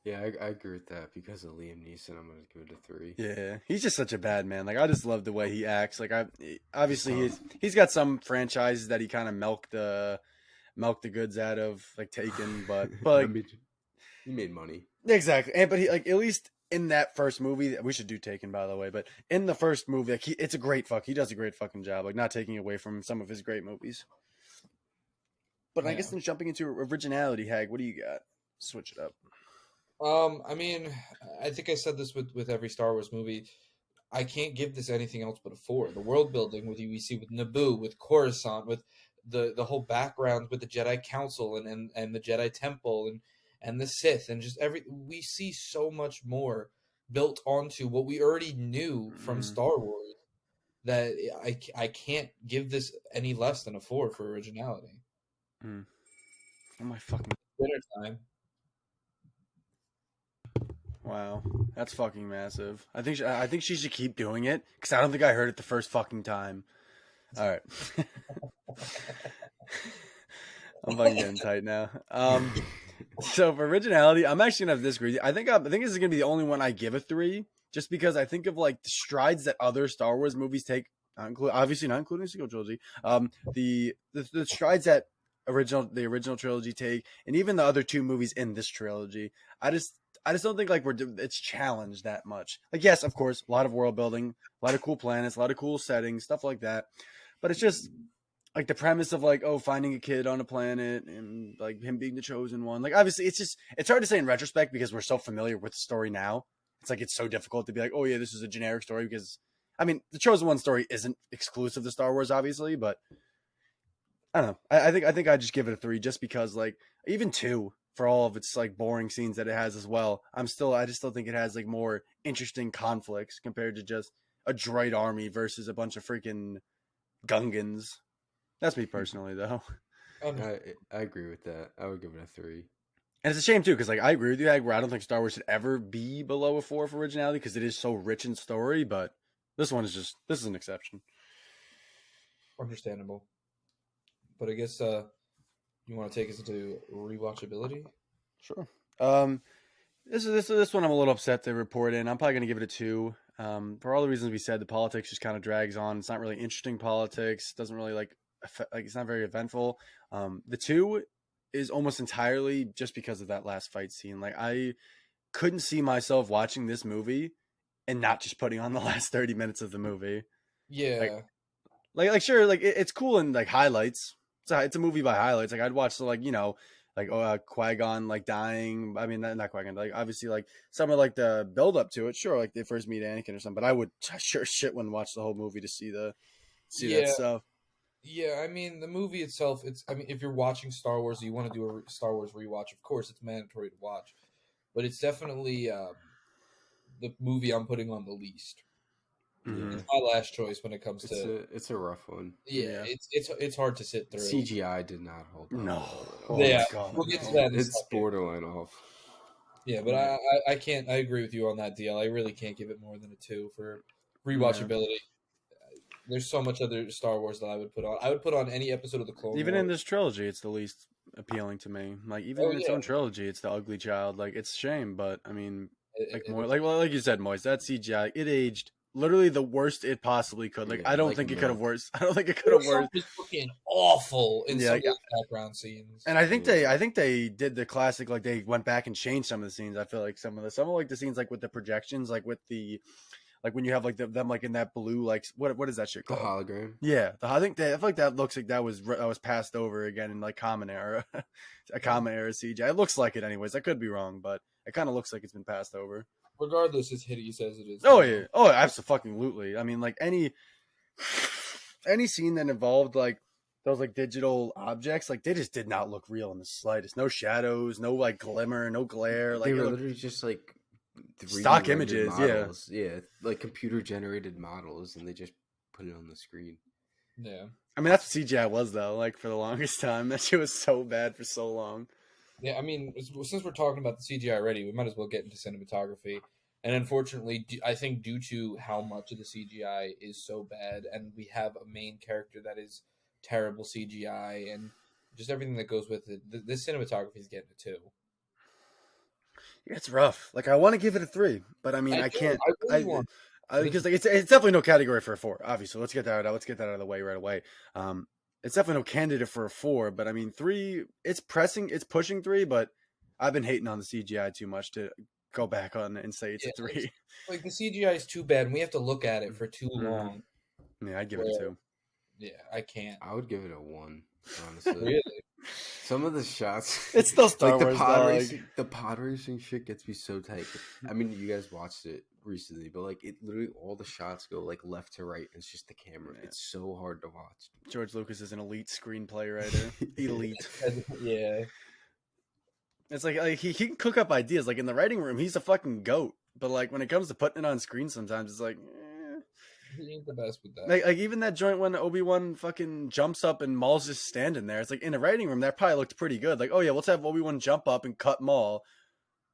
Yeah, I agree with that. Because of Liam Neeson, I'm gonna give it a 3. Yeah, he's just such a bad man. Like I just love the way he acts. Like obviously he's got some franchises that he kind of milked the goods out of, like Taken, but like, he made money. Exactly, but he like at least in that first movie, we should do Taken by the way. But in the first movie, like he does a great fucking job. Like not taking away from some of his great movies. But I guess then jumping into originality, Hag, what do you got? Switch it up. I mean, I think I said this with every Star Wars movie. I can't give this anything else but a 4. The world building we see with Naboo, with Coruscant, with the whole background with the Jedi Council and the Jedi Temple and the Sith and just we see so much more built onto what we already knew from Star Wars that I can't give this any less than a 4 for originality. Oh my fucking dinner time. Wow, that's fucking massive. I think she should keep doing it because I don't think I heard it the first fucking time. All right, I'm fucking getting tight now. So for originality, I'm actually gonna have to disagree. I think this is gonna be the only one I give a 3, just because I think of like the strides that other Star Wars movies take, obviously not including the sequel trilogy. The strides that the original trilogy take, and even the other 2 movies in this trilogy. I just don't think like it's challenged that much. Like, yes, of course, a lot of world building, a lot of cool planets, a lot of cool settings, stuff like that. But it's just like the premise of like, finding a kid on a planet and like him being the chosen one. Like, obviously, it's hard to say in retrospect because we're so familiar with the story now. It's like it's so difficult to be like, oh yeah, this is a generic story because, I mean, the chosen one story isn't exclusive to Star Wars, obviously, but I don't know. I think I just give it a 3 just because like even 2. For all of its like boring scenes that it has as well, I just still think it has like more interesting conflicts compared to just a droid army versus a bunch of freaking Gungans. That's me personally, though. I agree with that. I would give it a 3. And it's a shame too, because like I agree with you, Hag, where I don't think Star Wars should ever be below a 4 for originality because it is so rich in story. But this is an exception. Understandable. But I guess you want to take us into rewatchability? Sure. This one I'm a little upset to report in. I'm probably going to give it a 2. For all the reasons we said, the politics just kind of drags on. It's not really interesting politics. Doesn't really like it's not very eventful. The 2 is almost entirely just because of that last fight scene. Like I couldn't see myself watching this movie and not just putting on the last 30 minutes of the movie. Yeah. Like sure, like it's cool in like highlights. It's a movie by highlights. Like I'd watch like like Qui-Gon like dying. I mean, not Qui-Gon. Like obviously, like some of like the build up to it. Sure, like they first meet Anakin or something. But I would sure shit wouldn't watch the whole movie to see that Yeah, stuff. yeah. I mean, the movie itself. I mean, if you're watching Star Wars, you want to do a Star Wars rewatch. Of course, it's mandatory to watch, but it's definitely the movie I'm putting on the least. Mhm. It's my last choice when it comes to. It's a rough one. Yeah, Yeah. it's hard to sit through. CGI did not hold up. No. Oh Yeah, my God, we'll get to no. that in a It's second. borderline off. Yeah, but Yeah. I can't. I agree with you on that deal. I really can't give it more than a 2 for rewatchability. There's so much other Star Wars that I would put on. I would put on any episode of the Clone Even Wars. in this trilogy, it's the least appealing to me. Like even Oh, in its yeah. own trilogy, it's the ugly child. Like it's a shame, but I mean, like It more is- like you said, Moist. That CGI, it aged literally the worst it possibly could. Like Yeah, I don't like think it could have milk. worse. I don't think it could have worse. was fucking awful in Yeah, some yeah. of the background scenes. And I think Yeah. they did the classic. Like they went back and changed some of the scenes. I feel like some of like the scenes like with the projections, like with the like when you have like them like in that blue like what is that shit The called? hologram. Yeah, I feel like that looks like that was passed over again in like common era, a common era CGI. It looks like it, anyways. I could be wrong, but it kind of looks like it's been passed over. Regardless, as hideous as it is. Oh yeah, oh absolutely. I mean, like any scene that involved like those like digital objects, like they just did not look real in the slightest. No shadows, no like glimmer, no glare. Like They were it looked- literally just like 3D Stock rendered images, yeah. models. Yeah, like computer generated models, and they just put it on the screen. Yeah. I mean, that's what CGI was though. Like for the longest time, that shit was so bad for so long. Yeah, I mean, since we're talking about the CGI already, we might as well get into cinematography. And unfortunately, I think due to how much of the CGI is so bad, and we have a main character that is terrible CGI, and just everything that goes with it, this cinematography is getting a 2. Yeah, it's rough. Like I want to give it a 3, but I mean, I can't. I really want. Because like it's definitely no category for a 4. Obviously, let's get that out of the way right away. It's definitely no candidate for a 4, but I mean 3. It's pushing 3, but I've been hating on the CGI too much to go back on and say it's a 3. Like the CGI is too bad, and we have to look at it for too Mhm. long. Yeah, I'd give it a 2. Yeah, I can't. I would give it a 1. Honestly, Really? some of the shots. It's still Star like Wars. the pod racing shit gets me so tight. I mean, you guys watched it recently, but like it literally all the shots go like left to right. And it's just the camera. Yeah. It's so hard to watch. George Lucas is an elite screenplay writer. Elite. Yeah. It's like he can cook up ideas. Like in the writing room, he's a fucking goat. But like when it comes to putting it on screen, sometimes it's like. He ain't the best with that. Like even that joint when Obi-Wan fucking jumps up and Maul's just standing there. It's like in the writing room that probably looked pretty good. Like, oh yeah, let's have Obi-Wan jump up and cut Maul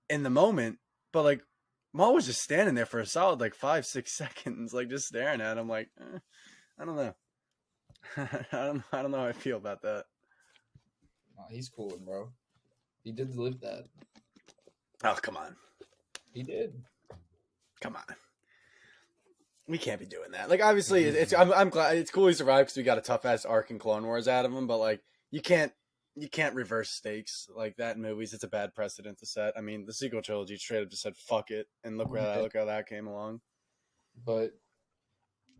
in the moment. But like Maul was just standing there for a solid like 5-6 seconds, like just staring at him. Like, I don't know. I don't know how I feel about that. Nah, he's cooling, bro. He did live that. Oh come on, He did. come on. We can't be doing that. Like, obviously, I'm glad it's cool he survived because we got a tough ass arc in Clone Wars out of him. But like, you can't reverse stakes like that in movies. It's a bad precedent to set. I mean, the sequel trilogy straight up just said fuck it, and look how that came along. But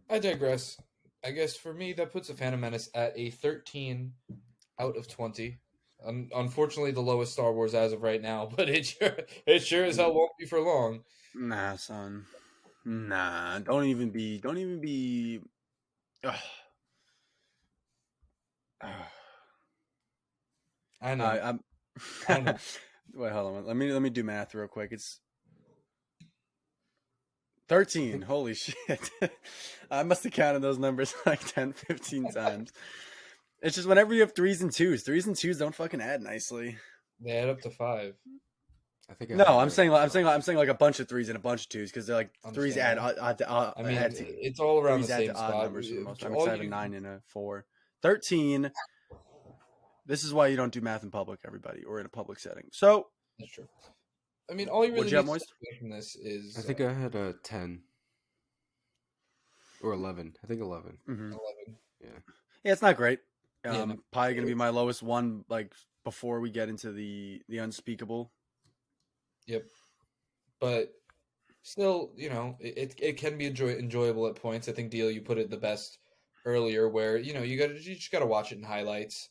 I digress. I guess for me, that puts a Phantom Menace at a 13 out of 20. Unfortunately, the lowest Star Wars as of right now, but it sure as hell won't be for long. Nah, son. Nah, don't even be. Ugh. I know. I'm. I know. Wait, hold on. Let me do math real quick. It's 13. Holy shit! I must have counted those numbers like 10, 15 times. It's just whenever you have 3s and 2s, 3s and 2s don't fucking add nicely. They add up to 5. I think. No, I'm saying like a bunch of 3s and a bunch of 2s because they're like 3s add. I mean, add to, it's all around the 3s add same to odd spot. numbers for the most part. All I have a you- 9 and a 4. 13. This is why you don't do math in public, everybody, or in a public setting. So That's true. I mean, all you really What'd you have, need to Moist? take away from this is I think I had a 10 or 11. I think 11. 11. 11. Yeah, it's not great. Yeah, no. Probably gonna be my lowest one, like before we get into the unspeakable. Yep. But still, you know, it can be enjoyable at points. I think, Deal, you put it the best earlier, where you just gotta watch it in highlights.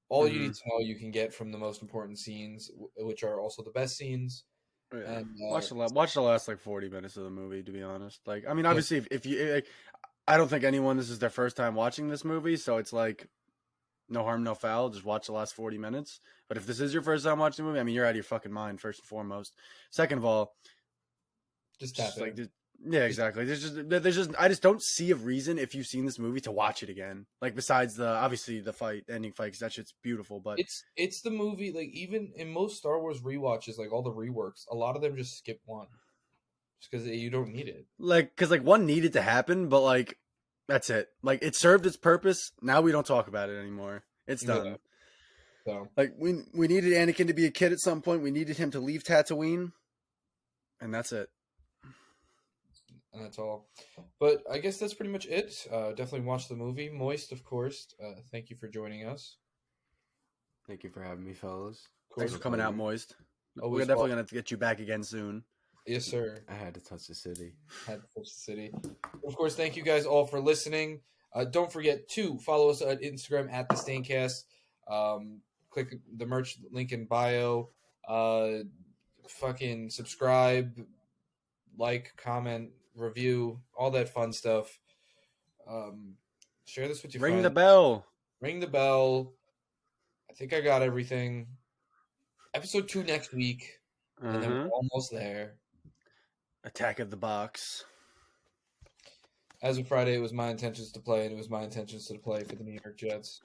all you need to know you can get from the most important scenes, which are also the best scenes. Yeah. And Watch the last like 40 minutes of the movie. To be honest, like I mean, yeah, obviously, if you, like, I don't think anyone this is their first time watching this movie, so it's like no harm, no foul. Just watch the last 40 minutes. But if this is your first time watching the movie, I mean, you're out of your fucking mind, first and foremost. Second of all, just tap just like, in. yeah, exactly. There's just, I just don't see a reason if you've seen this movie to watch it again. Like, besides the, obviously, the ending fight, because that shit's beautiful. But It's the movie, like, even in most Star Wars rewatches, like all the reworks, a lot of them just skip one, just because you don't need it. like, because like one needed to happen, but like, that's it. Like, it served its purpose. Now we don't talk about it anymore. It's Yeah. done. So Like, we needed Anakin to be a kid at some point. We needed him to leave Tatooine, and that's it. and that's all. But I guess that's pretty much it. Definitely watch the movie. Moist, of course. Thank you for joining us. Thank you for having me, fellas. Of Thanks course. for coming out, Moist. Always We're definitely welcome. gonna have to get you back again soon. Yes, sir. I had to touch the city. Had to touch the city. Of course, thank you guys all for listening. Don't forget to follow us on Instagram at the Staincast. Click the merch link in bio. Fucking subscribe, like, comment, review, all that fun stuff. Share this with your Ring friends. the bell. Ring the bell. I think I got everything. Episode 2 next week, and then we're almost there. Attack of the Box. As of Friday, it was my intentions to play, and it was my intentions to play for the New York Jets.